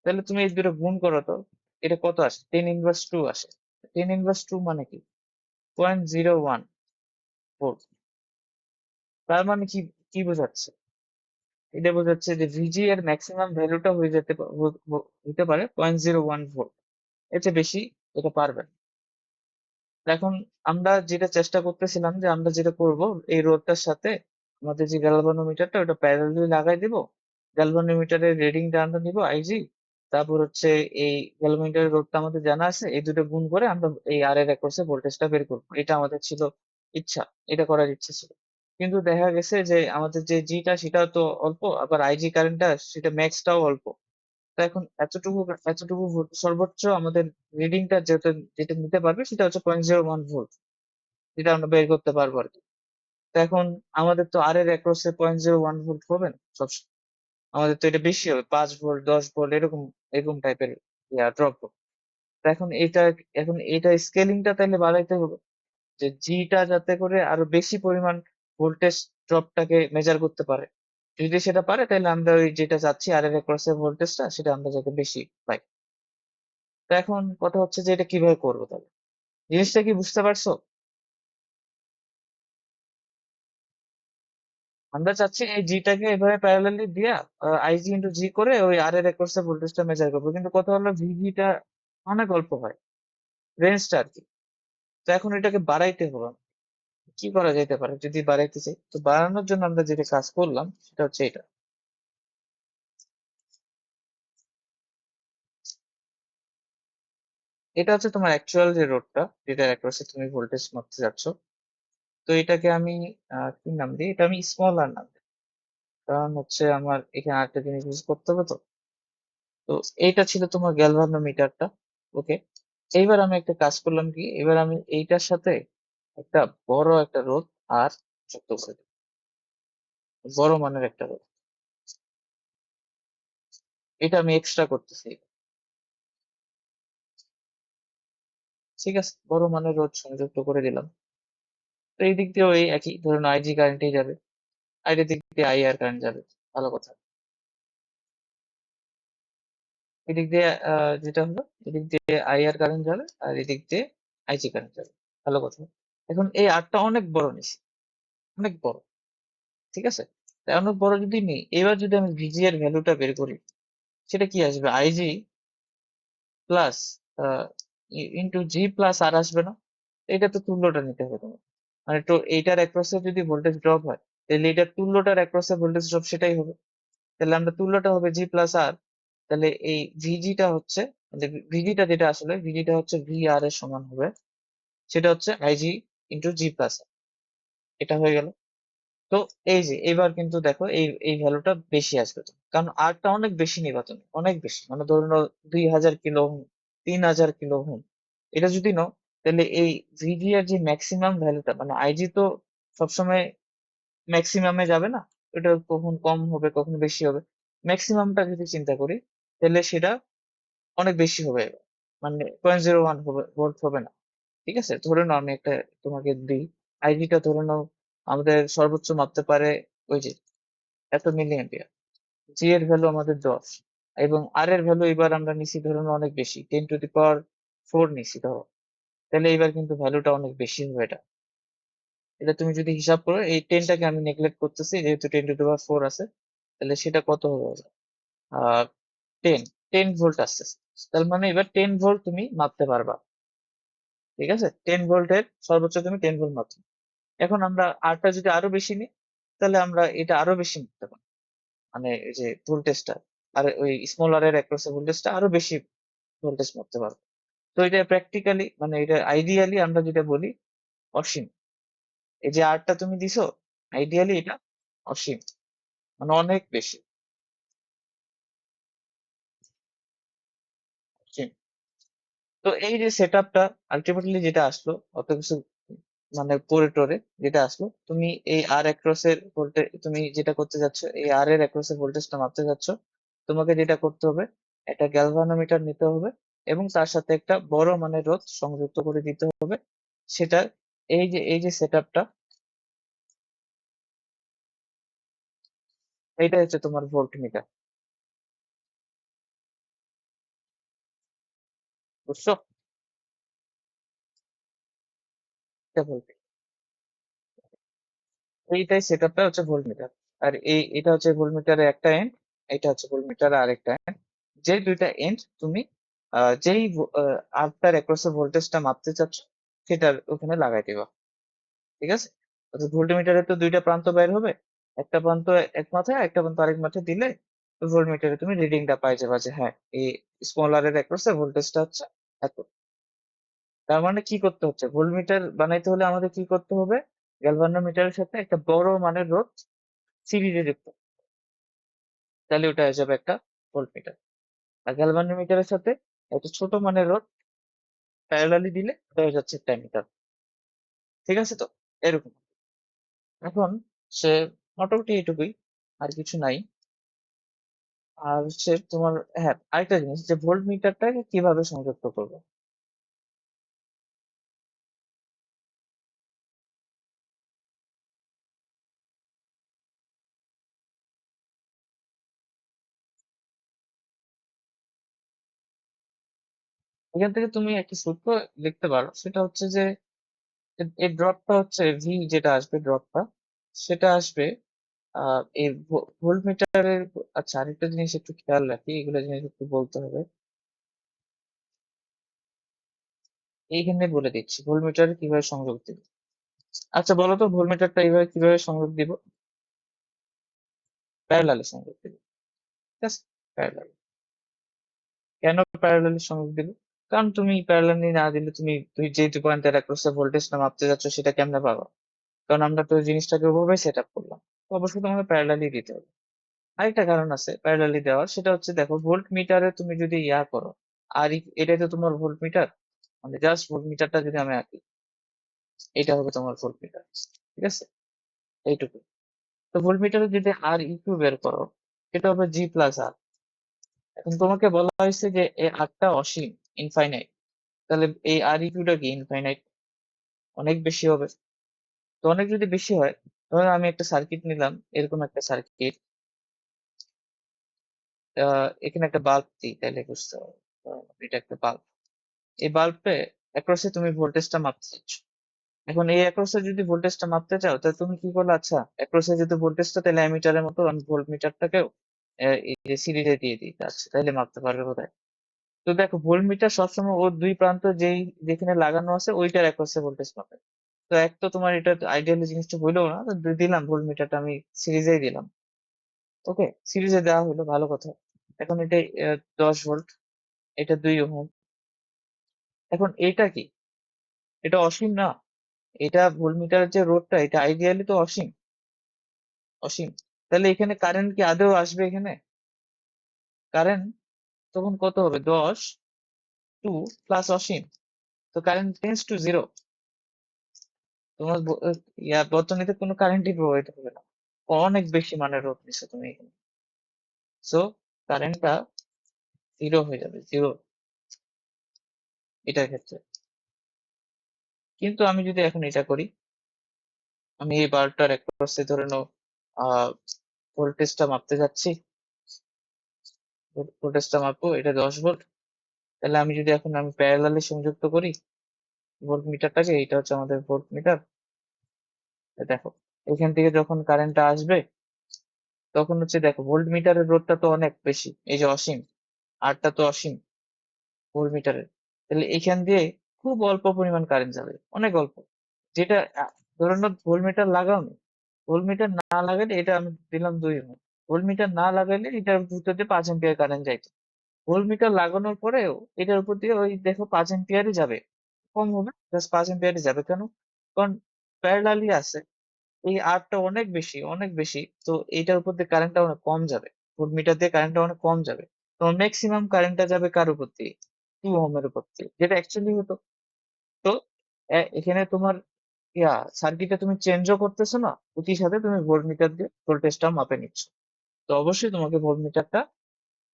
তাহলে তুমি এই দুটো গুণ করো তো, এটা কত আসে, 10 ইনভার্স 2 আসে। 10 ইনভার্স 2 মানে কি, 0.014। তার মানে কি, কি বোঝাচ্ছে? এটা বোঝাচ্ছে যে ভিজি এর ম্যাক্সিমাম ভ্যালুটা হতে পারে 0.01 ভোল্ট, এর চেয়ে বেশি এটা পারবে না। এখন আমরা যেটা চেষ্টা করতেছিলাম, যে আমরা যেটা করব, এই রোডটার সাথে আমাদের যে গ্যালভানোমিটারটা ওটা প্যারালালি লাগাই দিব। গ্যালভানোমিটারের রিডিংটা আমরা নিব আইজি, তারপর হচ্ছে এই গ্যালভানোমিটারের রোডটা আমাদের জানা আছে, এই দুটো গুণ করে আমরা এই আর এর অ্যাক্রসে ভোল্টেজটা বের করবো। এটা আমাদের ছিল ইচ্ছা, এটা করার ইচ্ছা ছিল। কিন্তু দেখা গেছে যে আমাদের যে জিটা সেটাও তো অল্প, আবার আইজি কারেন্টটা সেটা ম্যাক্সটাও অল্প। তো এখন এতটুকু সর্বোচ্চ আমাদের রিডিংটা যেটা যেটা নিতে পারবে সেটা হচ্ছে 0.01 ভোল্ট, যেটা আমরা বের করতে পারবো আর কি। তো এখন আমাদের তো আর এর অ্যাক্রসে 0.01 ভোল্ট হবে না সবসময়, আমাদের তো এটা বেশি হবে, 5 ভোল্ট, 10 ভোল্ট, এরকম এরকম টাইপের ড্রপ হবে। তো এখন এটা স্কেলিংটা তাহলে বাড়াইতে হবে, যে জিটা যাতে করে আরো বেশি পরিমাণ ভোল্টেজ ড্রপটাকে মেজার করতে পারে। যদি সেটা পারে তাহলে আমরা ওই যেটা চাচ্ছি আর এর অ্যাক্রসের ভোল্টেজটা, সেটা আমরা যাতে বেশি পাই। তো এখন কথা হচ্ছে যে এটা কিভাবে করবো তাহলে, জিনিসটা কি বুঝতে পারছো? আমরা চাচ্ছি এই জিটাকে এভাবে প্যারালালি দিয়া আইজি ইন্টু জি করে ওই আর এর অ্যাক্রসে ভোল্টেজটা মেজার করবো, কিন্তু কথা হলো ভিভিটা অনেক অল্প হয়, রেঞ্জটা আর কি। তো এখন এটাকে বাড়াইতে হবে। কি করা যেতে পারে যদি বাড়াইতে চাই? তো বাড়ানোর জন্য আমরা যেটা কাজ করলাম সেটা হচ্ছে এটা। এটা হচ্ছে তোমার অ্যাকচুয়াল যে রোডটা, যেটার অ্যাক্রসে তুমি ভোল্টেজ মাপতে যাচ্ছ। তো এটাকে আমি কি নাম দিই, এটা আমি স্মল আর নাম দিই, কারণ হচ্ছে আমার এখানে আরেকটা জিনিস ইউজ করতে হবে। তো তো এইটা ছিল তোমার গ্যালভানোমিটারটা। ওকে, এইবার আমি একটা কাজ করলাম কি, এবার আমি এইটার সাথে একটা বড় একটা রোধ আর যুক্ত করে দিই, বড় মানের একটা রোধ। এটা আমি এক্সট্রা করতেছি। ঠিক আছে, বড় মানের রোধ সংযুক্ত করে দিলাম। তো এই দিক দিয়েও এই একই ধরুন আইজি কারেন্টই যাবে, আর এদিক দিয়ে আই আর কারেন্ট যাবে। ভালো কথা। এদিক দিয়ে যেটা হলো, এদিক দিয়ে আই আর কারেন্ট যাবে, আর এদিক দিয়ে আইজি কারেন্ট যাবে। ভালো কথা। এখন এই আরটা অনেক বড় নিছি, অনেক বড়। ঠিক আছে, তা অনেক বড় যদি নিই, এবার যদি আমি ভিজি এর ভ্যালুটা বের করি, সেটা কি আসবে? IG plus into G plus R আসবে না? এটা তো তুল্যটা নিতে হবে তোমার। মানে তো এইটার অ্যাক্রসে যদি ভোল্টেজ ড্রপ হয়, তাহলে এটার তুল্যটার অ্যাক্রসে ভোল্টেজ ড্রপ সেটাই হবে। তাহলে আমরা তুল্যটা হবে জি প্লাস আর। তাহলে এই ভিজিটা হচ্ছে, ভিজিটা যেটা আসলে ভিজিটা হচ্ছে ভি আর এর সমান হবে, সেটা হচ্ছে আইজি ইন্টু জি প্লাস। এটা হয়ে গেল। তো এই যে এবার কিন্তু দেখো এই এই ভ্যালুটা বেশি আসবে তো, কারণ আরটা অনেক বেশি নিবা তুমি, অনেক বেশি, মানে ধরে নাও 2000 কিলো ওহম, 3000 কিলো ওহম। এটা যদি নাও, তাহলে এই ভিজি এর যে ম্যাক্সিমাম ভ্যালুটা, মানে আইজি তো সবসময় ম্যাক্সিমামে যাবে না, এটা কখন কম হবে কখন বেশি হবে। ম্যাক্সিমামটা যদি চিন্তা করি, তাহলে সেটা অনেক বেশি হবে, মানে 0.01 হবে, ভোল্ট হবে না। ঠিক আছে, ধরে নাও আমি একটা তোমাকে দিই, আইজিটা ধরে নাও আমাদের সর্বোচ্চ মাপতে পারে ওই যে এত মিলি অ্যাম্পিয়ার। জি এর ভ্যালু আমাদের 10, এবং আর এর ভ্যালু এবার আমরা নিছি ধরে নাও অনেক বেশি, 10⁴ নিছি ধরো। তাহলে এবার কিন্তু ভ্যালুটা অনেক বেশি হবে। এটা এটা তুমি যদি হিসাব করো, এই 10টাকে আমি নেগলেক্ট করতেছি যেহেতু 10⁴ আছে, তাহলে সেটা কত হবে? আহ 10, 10 ভোল্ট আসতেছে। তার মানে এবার 10 ভোল্ট তুমি মাপতে পারবা। ঠিক আছে, 10 ভোল্টের সর্বোচ্চ তুমি 10 ভোল্ট মাপতে। এখন আমরা আরটা যদি আরো বেশি নিই, তাহলে আমরা এটা আরো বেশি মাপতে পারবো, মানে এই যে ভোল্টেজটা, আর ওই স্মল আর এর অ্যাক্রস ভোল্টেজটা আরো বেশি ভোল্টেজ মাপতে পারবো। তো এটা প্র্যাকটিক্যালি, মানে এটা আইডিয়ালি আমরা যেটা বলি অসীম। এই যে আরটা তুমি দিছো, আইডিয়ালি এটা অসীম, মানে অনেক বেশি অসীম। তো এই যে সেট আপটা আলটিমেটলি যেটা আসলো, অত কিছু মানে পরে টরে যেটা আসলো, তুমি এই আর অ্যাক্রসের ভোল্টেজ তুমি যেটা করতে যাচ্ছ, এই আর এর অ্যাক্রসের ভোল্টেজটা মাপতে যাচ্ছ, তোমাকে যেটা করতে হবে, একটা গ্যালভানোমিটার নিতে হবে, এবং তার সাথে একটা বড় মানের রোধ সংযুক্ত করে দিতে হবে। সেটা এই যে সেট আপটা, এইটা হচ্ছে তোমার ভোল্ট মিটার। বুঝছো? এটা ভোল্ট। এইটাই সেটআপটা হচ্ছে ভোল্টমিটার। আর এটা হচ্ছে ভোল্টমিটারের একটা এন্ড, এটা হচ্ছে ভোল্টমিটারের আরেকটা এন্ড। যে দুইটা এন্ড তুমি যেই আটটার অ্যাক্রসে ভোল্টেজটা মাপতে চাচ্ছ সেটার ওখানে লাগাই দিবা। ঠিক আছে? অর্থাৎ ভোল্টমিটারে তো দুইটা প্রান্ত বের হবে, একটা প্রান্ত এক মাথায় একটা প্রান্ত আরেক মাথায় দিলে ভোল্টমিটারে তুমি রিডিংটা পাই যাবা যে হ্যাঁ এই স্মল আর এর অ্যাক্রসে ভোল্টেজটা হচ্ছে এত। তার মানে কি করতে হচ্ছে, ভোল্টমিটার বানাইতে হলে আমাদের কি করতে হবে, গ্যালভানোমিটারের সাথে একটা বড় মানের রোধ সিরিজে যুক্ত, তাহলে ওটা হয়ে যাবে একটা ভোল্টমিটার। আর গ্যালভানোমিটারের সাথে একটা ছোট মানের রোধ প্যারালালি দিলে ওটা হয়ে যাচ্ছে একটা মিটার। ঠিক আছে তো? এরকম। এখন সে মোটামুটি এটুকুই, আর কিছু নাই। আর হচ্ছে তোমার, হ্যাঁ আরেকটা জিনিস যে ভোল্ট মিটারটাকে কিভাবে সংযুক্ত করবো। এখান থেকে তুমি একটা সূত্র লিখতে পারো, সেটা হচ্ছে যে এই ড্রপটা হচ্ছে ভি, যেটা আসবে ড্রপটা সেটা আসবে এই ভোল্ট মিটারের। আচ্ছা আরেকটা জিনিস একটু খেয়াল রাখি, এগুলো জিনিস একটু বলতে হবে, এইখানে বলে দিচ্ছি ভোল্ট মিটার কিভাবে সংযোগ দিব। আচ্ছা বলো তো ভোল্ট মিটারটা এইভাবে কিভাবে সংযোগ দিব। প্যারালালে সংযোগ দিব। ঠিক আছে? প্যারালাল। কেন প্যারালালি সংযোগ দিব? কারণ তুমি প্যারালালি না দিলে তুমি তুই যে 2.1 অ্যাক্রসে ভোল্টেজটা মাপতে যাচ্ছ সেটা কেমনে পাবা? কারণ আমরা তো ওই জিনিসটাকে ওভাবে সেট আপ করলাম। তো অবশ্যই তোমাকে প্যারালালি দিতে হবে। আরেকটা কারণ আছে প্যারালালি দেওয়ার, সেটা হচ্ছে দেখো ভোল্ট মিটারে তুমি যদি ইয়া করো, আর এটাই তো তোমার ভোল্ট মিটার, মানে জাস্ট ভোল্ট মিটারটা যদি আমি আঁকি, এটা হবে তোমার ভোল্ট মিটার। ঠিক আছে? এইটুকু। তো ভোল্ট মিটারে যদি আর ইকিউ বের করো, সেটা হবে জি প্লাস আর। এখন তোমাকে বলা হয়েছে যে এই আরটা অসীম, ইনফাইনাইট, তাহলে এই আর ইকিউটা কি ইনফাইনাইট, অনেক বেশি হবে। তো অনেক যদি বেশি হয়, ধরো আমি একটা সার্কিট নিলাম, এরকম একটা সার্কিট, এখানে একটা বাল্ব দিই তাহলে বুঝতে হবে। এটা একটা বাল্ব, এই বাল্বে অ্যাক্রসে তুমি ভোল্টেজটা মাপতে চাচ্ছ। এখন এই অ্যাক্রসে যদি ভোল্টেজটা মাপতে চাও তাহলে তুমি কি করলে, আচ্ছা অ্যাক্রসে যদি ভোল্টেজটা, তাহলে অ্যামিটারের মতো আমি ভোল্ট মিটারটাকেও এই যে সিরিজে দিয়ে দিই, আচ্ছা তাহলে মাপতে পারবে বোধহয়। তো দেখো ভোল্ট মিটার সবসময় ওর দুই প্রান্ত যেই যেখানে লাগানো আছে ওইটার অ্যাক্রসে ভোল্টেজ মাপে। তো এক তো তোমার এটা আইডিয়ালি জিনিসটা হইলো না, তো দিলাম ভোল্ট মিটারটা আমি সিরিজেই দিলাম। ওকে, সিরিজে দেওয়া হলো ভালো কথা। এখন এটা 10 ভোল্ট, এটা 2 ওহম। এখন এটা কি, এটা অসীম না? এটা ভোল্টমিটারের যে রোধটা এটা আইডিয়ালি তো অসীম, অসীম। তাহলে এখানে কারেন্ট কি আদৌ আসবে এখানে? কারেন্ট তখন কত হবে, 10 টু প্লাস অসীম, তো কারেন্ট টেন্স টু জিরো। তোমার বর্তনীতে কোনো কারেন্টই প্রবাহিত হবে না, অনেক বেশি মানের রোধ নিচ্ছ তুমি এখানে। সো কারেন্টটা জিরো হয়ে যাবে, জিরো এটার ক্ষেত্রে। কিন্তু আমি যদি এখন এটা করি, আমি এই বাল্বটার অ্যাক্রসে ধরে নাও ভোল্টেজটা মাপতে যাচ্ছি, ভোল্টেজটা মাপবো, এটা 10 ভোল্ট। তাহলে আমি যদি এখন আমি প্যারালালি সংযুক্ত করি ভোল্ট মিটারটাকে, এটা হচ্ছে আমাদের ভোল্ট মিটার। দেখো এখান থেকে যখন কারেন্টটা আসবে তখন হচ্ছে দেখো ভোল্ট মিটারের রোধটা তো অনেক বেশি, এই যে অসীম, আরটা তো অসীম ভোল্ট মিটারের। তাহলে এখান দিয়ে খুব অল্প পরিমাণ কারেন্ট যাবে, অনেক অল্প। যেটা ধরুন না ভোল্ট মিটার লাগাওনি, ভোল্ট মিটার না লাগালে এটা আমি দিলাম 2 ওহম, ভোল্ট মিটার না লাগালে এটার ভিতর দিয়ে 5 এম্পিয়ার কারেন্ট যাইতো। ভোল্ট মিটার লাগানোর পরেও এটার উপর দিয়ে ওই দেখো 5 এম্পিয়ারই যাবে, কম হবে, জাস্ট 5 এম্পিয়ারই যাবে। কেন? কারণ প্যারালালি আছে, এই আরটা অনেক বেশি, অনেক বেশি, তো এইটার উপর দিয়ে কারেন্টটা অনেক কম যাবে, ভোল্ট মিটার দিয়ে কারেন্টটা অনেক কম যাবে। তো ম্যাক্সিমাম কারেন্টটা যাবে কার উপর দিয়ে, 2 ওহমের উপর দিয়ে, যেটা অ্যাকচুয়ালি হতো। তো এখানে তোমার সার্কিটে তুমি চেঞ্জও করতেছো না, একই সাথে তুমি ভোল্ট মিটার দিয়ে ভোল্টেজটা মাপে নিচ্ছ। তো অবশ্যই তোমাকে ভোল্ট মিটারটা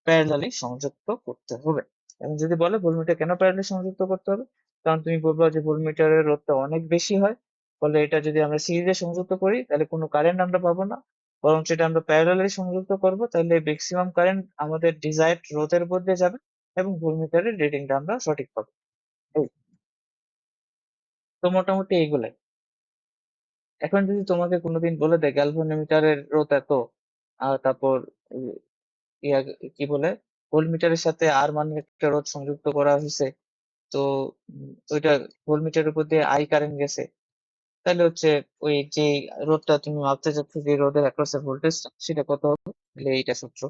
প্যারালালি সংযুক্ত করতে হবে। এবং যদি বলে ভোল্টমিটার কেন প্যারালালি সংযুক্ত করতে হবে, কারণ তুমি বলবা যে ভোল্টমিটারের রোধটা অনেক বেশি হয়, ফলে এটা যদি আমরা সিরিজে সংযুক্ত করি তাহলে কোনো কারেন্ট আমরা পাবো না, বরং সেটা আমরা প্যারালালি সংযুক্ত করব, তাহলে ম্যাক্সিমাম কারেন্ট আমাদের ডিজায়ার্ড রোধের উপর দিয়ে যাবে এবং ভোল্টমিটারের রিডিংটা আমরা সঠিক পাবো। এই তো মোটামুটি এইগুলাই। এখন যদি তোমাকে কোনোদিন বলে দেয় গ্যালভানোমিটারের রোধ এত, তারপর ই- ইয়া কি বলে, ভোল্টমিটারের সাথে আর মানের একটা রোধ সংযুক্ত করা হয়েছে, তো ওইটা ভোল্টমিটারের উপর দিয়ে আই কারেন্ট গেছে, তাহলে হচ্ছে ওই যে রোধটা তুমি মাপতে চাচ্ছ, যে রোধের অ্যাক্রস এর ভোল্টেজ সেটা কত হবে, তাহলে এইটা সূত্র।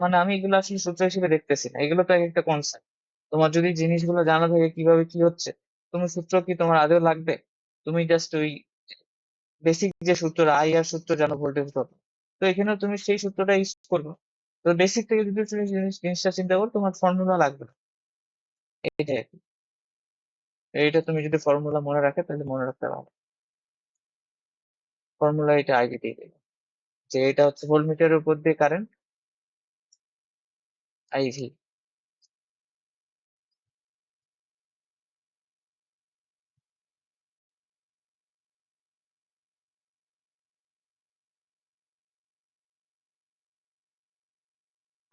মানে আমি এগুলো আসলে সূত্র হিসেবে দেখতেছি না, এগুলো তো এক একটা কনসেপ্ট। তোমার যদি জিনিসগুলো জানা থাকে কিভাবে কি হচ্ছে, তুমি সূত্র কি তোমার আদৌ লাগবে? তুমি জাস্ট ওই বেসিক যে সূত্র, আই আর সূত্র জানো ভোল্টেজ ড্রপ, তো এখানেও তুমি সেই সূত্রটা ইউজ করবে। তো বেসিক থেকে যদি তুমি জিনিসটা চিন্তা করো, তোমার ফর্মুলা লাগবে না। এটাই আর কি। এইটা তুমি যদি ফর্মুলা মনে রাখে তাহলে মনে রাখতে পারো। ফর্মুলা এটা আগে দিয়ে দেবে, যে এটা হচ্ছে ভোল্টমিটারের উপর দিয়ে কারেন্ট, আইভি।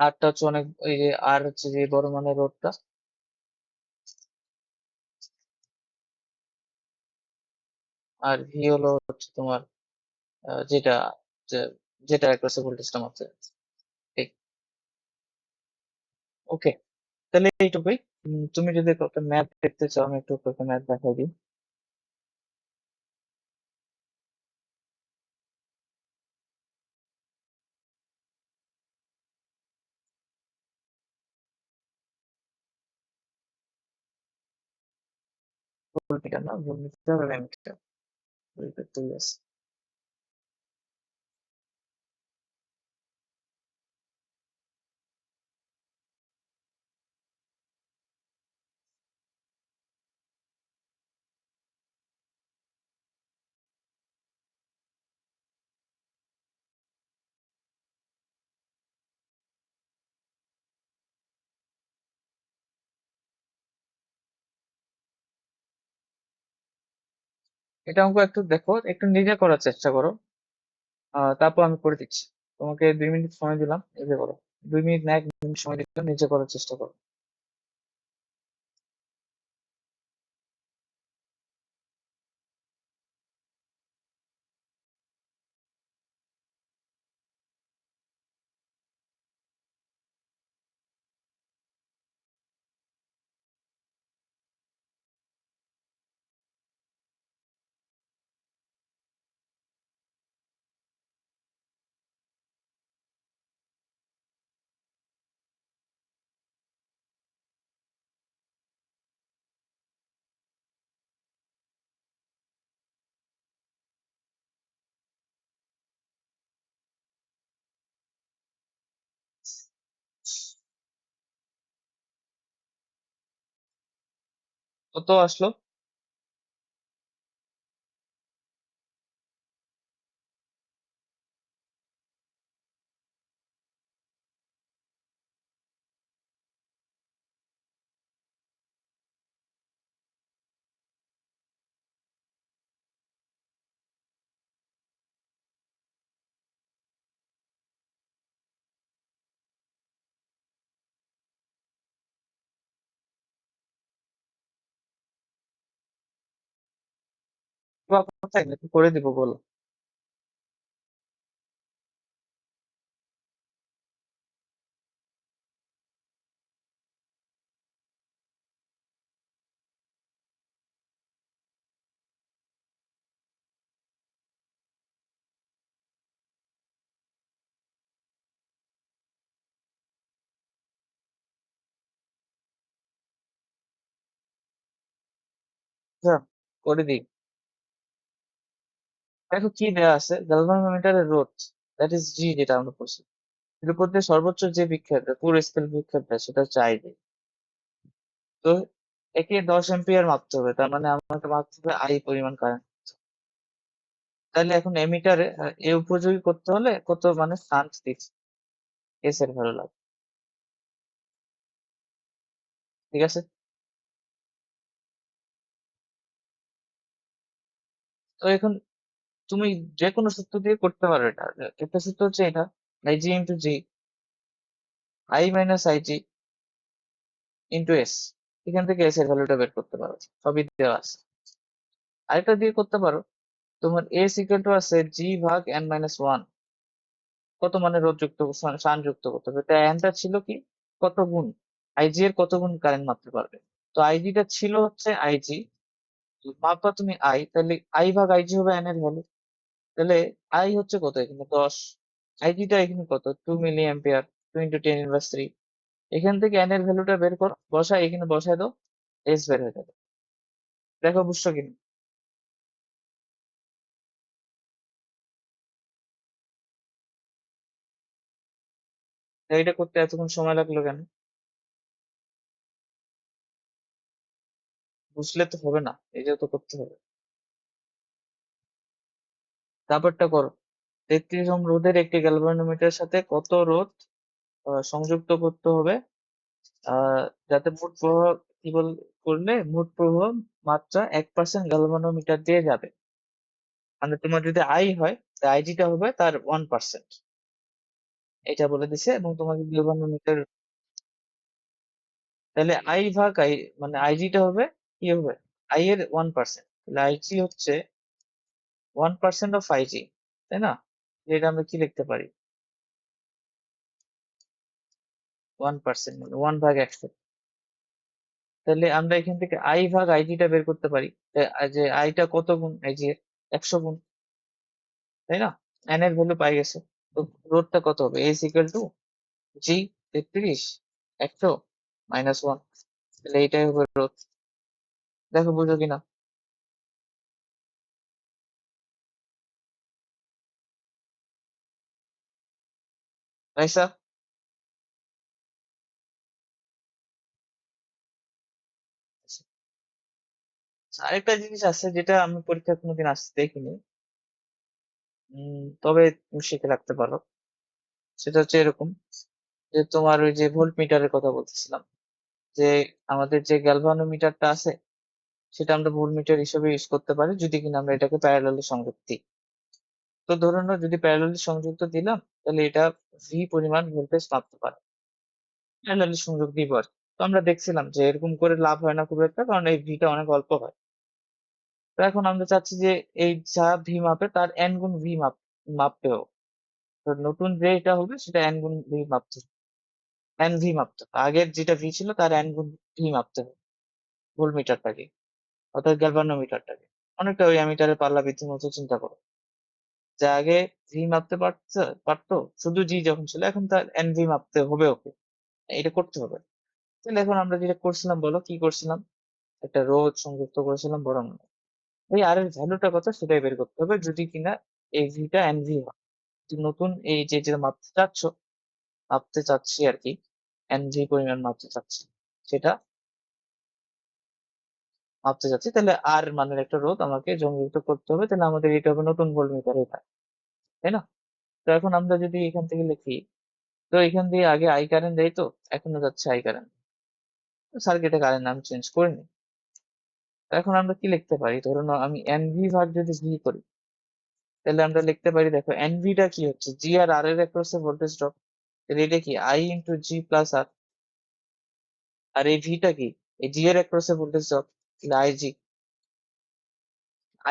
আরটা হচ্ছে অনেক, ওই যে আর হচ্ছে যে বড় মানের রোডটা, আর ভি হলো হচ্ছে তোমার যেটা, যে- যেটা একটা ভোল্টেজটা মাপতে যাচ্ছে। ঠিক। ওকে, তাহলে এইটুকুই। তুমি যদি একটা ম্যাথ দেখতে চাও, আমি একটু একটা ম্যাথ দেখাই দিই। ভোল্টমিটার না, ভোল্টমিটার আর অ্যামিটার, দুইটা দুই আছে। এটা আমাকে একটু দেখো, একটু নিজে করার চেষ্টা করো, তারপর আমি করে দিচ্ছি। তোমাকে 2 মিনিট সময় দিলাম, নিজে করো। 2 মিনিট না, 1 মিনিট সময় দিলাম, নিজে করার চেষ্টা করো। কত আসলো? তোমার কোথায় একটু করে দিব, বলো। আচ্ছা, করে দিই। দেখো কি দেওয়া আছে, গ্যালভানোমিটারের রোধ, দ্যাট ইজ জি, যেটা আমরা করছি, এর উপর দিয়ে সর্বোচ্চ যে বিক্ষেপ দেয়, পুরো স্কেল বিক্ষেপ দেয়, সেটা হচ্ছে আইভি। তো একে 10 এম্পিয়ার মাপতে হবে, তার মানে আমাকে মাপতে হবে আই পরিমাণ কারেন্ট। তাহলে এখন এমিটারে এ উপযোগী করতে হলে কত মানে শান্ট দিচ্ছে, এস এর ভ্যালু লাগবে। ঠিক আছে। তো এখন তুমি যে কোনো সূত্র দিয়ে করতে পারো এটা। একটা সূত্র হচ্ছে এটা, IG into G, I minus IG into S. এখান থেকে এস এর ভ্যালুটা বের করতে পারো, সবই দেওয়া আছে। আরেকটা দিয়ে করতে পারো, তোমার এস ইকুয়াল টু আছে জি ভাগ এন মাইনাস ওয়ান, কত মানে রোধ যুক্ত শান যুক্ত করতে হবে, তাই এনটা ছিল কি, কত গুণ আইজি এর কত গুণ কারেন্ট মাপতে পারবে। তো আইজিটা ছিল হচ্ছে আইজি, মাপবা তুমি আই, তাহলে আই ভাগ আইজি হবে এন এর ভ্যালু। তাহলে আই হচ্ছে কত এখানে 10, আইজিটা এখানে কত 2 মিলি অ্যাম্পিয়ার, 2 × 10⁻³ এখান থেকে এন এর ভ্যালুটা বের করো, বসাই এখানে বসাই দাও, এস বের হয়ে যাবে। দেখো বুঝছো কিনা? তো এটা করতে এতক্ষণ সময় লাগলো কেন? বুঝলে তো হবে না, এটাও তো করতে হবে। তারপরটা করো, 33 ওহম রোধের একটি গ্যালভানোমিটারের সাথে কত রোধ সংযুক্ত করতে হবে আহ যাতে মোট প্রবাহ কি করলে মোট প্রবাহ মাত্রা 1% গ্যালভানোমিটার দিয়ে যাবে। মানে তোমার যদি আই হয়, আইজিটা হবে তার 1%, এটা বলে দিছে। এবং তোমাকে গ্যালভানোমিটার, তাহলে আই ভাগ আই, মানে আইজিটা হবে কি হবে, আই এর 1%, তাহলে আইজি হচ্ছে 1% অফ আইজি, তাই না? এটা আমরা কি লিখতে পারি, 1% মানে 1/100। তাহলে আমরা এখান থেকে আই ভাগ আইজিটা বের করতে পারি, যে আইটা কত গুণ আইজি এর, 100 গুণ, তাই না? এন এর ভ্যালু পাই গেছে। তো রোধটা কত হবে, এস ইকুয়াল টু জি 33 100 -1, তাহলে এইটাই হবে রোধ। দেখো বুঝো কিনা? রাইসা, আরেকটা জিনিস আছে যেটা আমি পরীক্ষা কোনোদিন আসতে দেখিনি, তবে তুমি শিখে রাখতে পারো। সেটা হচ্ছে এরকম, যে তোমার ওই যে ভোল্ট মিটারের কথা বলতেছিলাম, যে আমাদের যে গ্যালভানোমিটারটা আছে সেটা আমরা ভোল্ট মিটার হিসেবে ইউজ করতে পারি যদি কিনা আমরা এটাকে প্যারালালি সংযোগ দিই। তো ধরে নাও যদি প্যারালালি সংযুক্ত দিলাম, তাহলে এটা ভি পরিমাণ ভোল্টেজ মাপতে পারে, প্যারালালি সংযোগ দিব আর কি। তো আমরা দেখছিলাম যে এরকম করে লাভ হয় না খুব একটা, কারণ এই ভিটা অনেক অল্প হয়। তো এখন আমরা চাচ্ছি যে এই যা ভি মাপে তার এন গুণ ভি মাপতে হবে। তো নতুন যে এটা হবে সেটা এন গুণ ভি মাপতে হবে, এন ভি মাপতে হবে, আগের যেটা ভি ছিল তার এন গুণ ভি মাপতে হবে ভোল্ট মিটারটাকে, অর্থাৎ গ্যালভানোমিটারটাকে। অনেকটা ওই অ্যামিটারের পাল্লা বৃদ্ধির মতো চিন্তা করো, যে আগে ভি মাপতে পারতো শুধু জি যখন ছিল, এখন তার এন ভি মাপতে হবে ওকে, এটা করতে হবে। তাহলে এখন আমরা যেটা করছিলাম বলো, কি করছিলাম, একটা রোধ সংযুক্ত করেছিলাম বরং, ওই আর এর ভ্যালুটা কত সেটাই বের করতে হবে যদি কিনা এই ভিটা এন ভি হয়। তো নতুন এই যে যেটা মাপতে চাচ্ছি আর কি, এন ভি পরিমাণ মাপতে চাচ্ছি, সেটা মাপতে চাচ্ছি, তাহলে আর মানের একটা রোধ আমাকে সংযুক্ত করতে হবে, তাহলে আমাদের এটা হবে নতুন ভোল্টমিটার এটা, তাই না? তো এখন আমরা যদি এখান থেকে লিখি, তো এখান দিয়ে আগে আই কারেন্ট দেয়, তো এখনো যাচ্ছে আই কারেন্ট, সার্কিটে কারেন্ট নাম চেঞ্জ করিনি। তো এখন আমরা কি লিখতে পারি, ধরুন আমি এন ভি ভাগ যদি ভি করি, তাহলে আমরা লিখতে পারি, দেখো এনভি টা কি হচ্ছে, জি আর আর এর অ্যাক্রসে ভোল্টেজ ড্রপ, তাহলে এটা কি আই ইন্টু জি প্লাস আর, আর এই ভিটা কি, এই জি এর অ্যাক্রসে ভোল্টেজ ড্রপ, তাহলে আই জি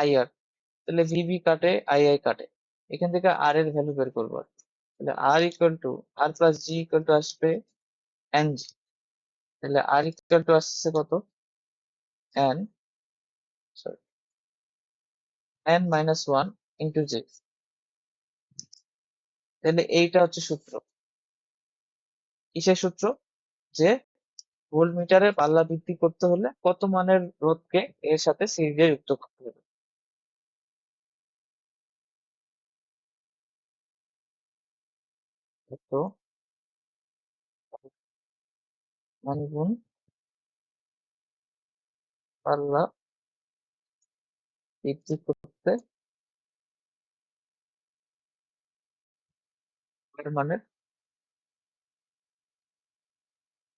আই আর, তাহলে ভিভি কাটে আই আই কাটে, এখান থেকে আর এর ভ্যালু বের করবো আর কি। তাহলে R equal to R plus G equal to আসবে এন জি, তাহলে আর ইকুয়াল টু আসছে কত, N, sorry, N minus one into G. তাহলে এইটা হচ্ছে সূত্র, কিসের সূত্র, যে ভোল্টমিটারের পাল্লা বৃদ্ধি করতে হলে কত মানের রোধকে এর সাথে সিরিজে যুক্ত করতে হবে। তো মান গুণ পাল্লা বৃদ্ধি করতে এর মানে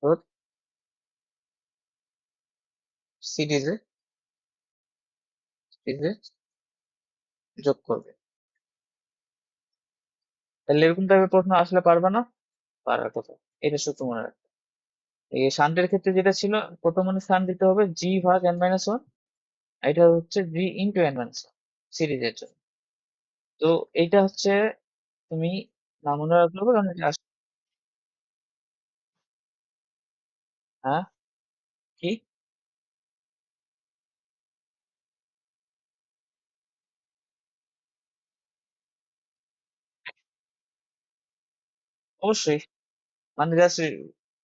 রোধ সিরিজে সিরিজে যোগ করবে। তাহলে এরকম টাইপের প্রশ্ন আসলে পারবে না, পারার কথা, এটা সূত্র মনে রাখবে। এই শান্টের ক্ষেত্রে যেটা ছিল, কত মানে শান্ট দিতে হবে জি ভাগ এন মাইনাস ওয়ান, এটা হচ্ছে ভি ইন্টু এন মাইনাস সিরিজের জন্য। তো এইটা হচ্ছে তুমি না মনে রাখলে হবে, কারণ এটা হ্যাঁ কি অবশ্যই, মানে জাস্ট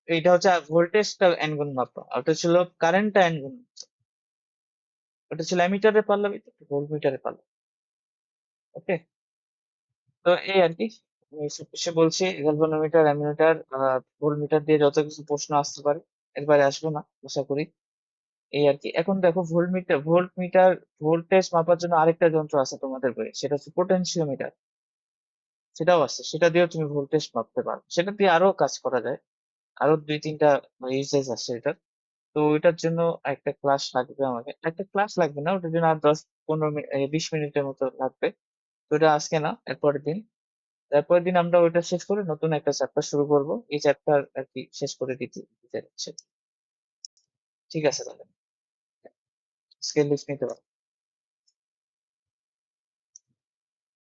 এইটা হচ্ছে ভোল্টেজটা এন গুণ মাপা, আর ওটা ছিল কারেন্টটা এন গুণ, ওটা ছিল অ্যামিটারের পাল্লা, ভোল্ট মিটারের পাল্লা। ওকে, তো এই আর কি আমি সে বলছি গ্যালভানোমিটার, অ্যামিটার, ভোল্ট মিটার দিয়ে যত কিছু প্রশ্ন আসতে পারে, একবারে আসবে না আশা করি। এই আর কি। এখন দেখো ভোল্ট মিটার ভোল্টেজ মাপার জন্য আরেকটা যন্ত্র আছে তোমাদের বইয়ে, সেটা হচ্ছে পোটেনশিওমিটার। সেটাও আছে, সেটা দিয়েও তুমি ভোল্টেজ মাপতে পারো, সেটা দিয়ে আরো কাজ করা যায়। আরো দুই তিনটা ইউজেস আছে এটার। তো ওইটার জন্য একটা ক্লাস লাগবে, আমাকে একটা ক্লাস লাগবে না, ওটার জন্য আর 10-15 মিনিট 20 মিনিটের মতো লাগবে। তো ওটা আজকে না, এরপরের দিন। তারপরের দিন আমরা ওইটা শেষ করে নতুন একটা চ্যাপ্টার শুরু করব, এই চ্যাপ্টার আর কি শেষ করে দিতে দিতে যাচ্ছে। ঠিক আছে তাহলে, স্কেল লিস্ট নিতে পারো।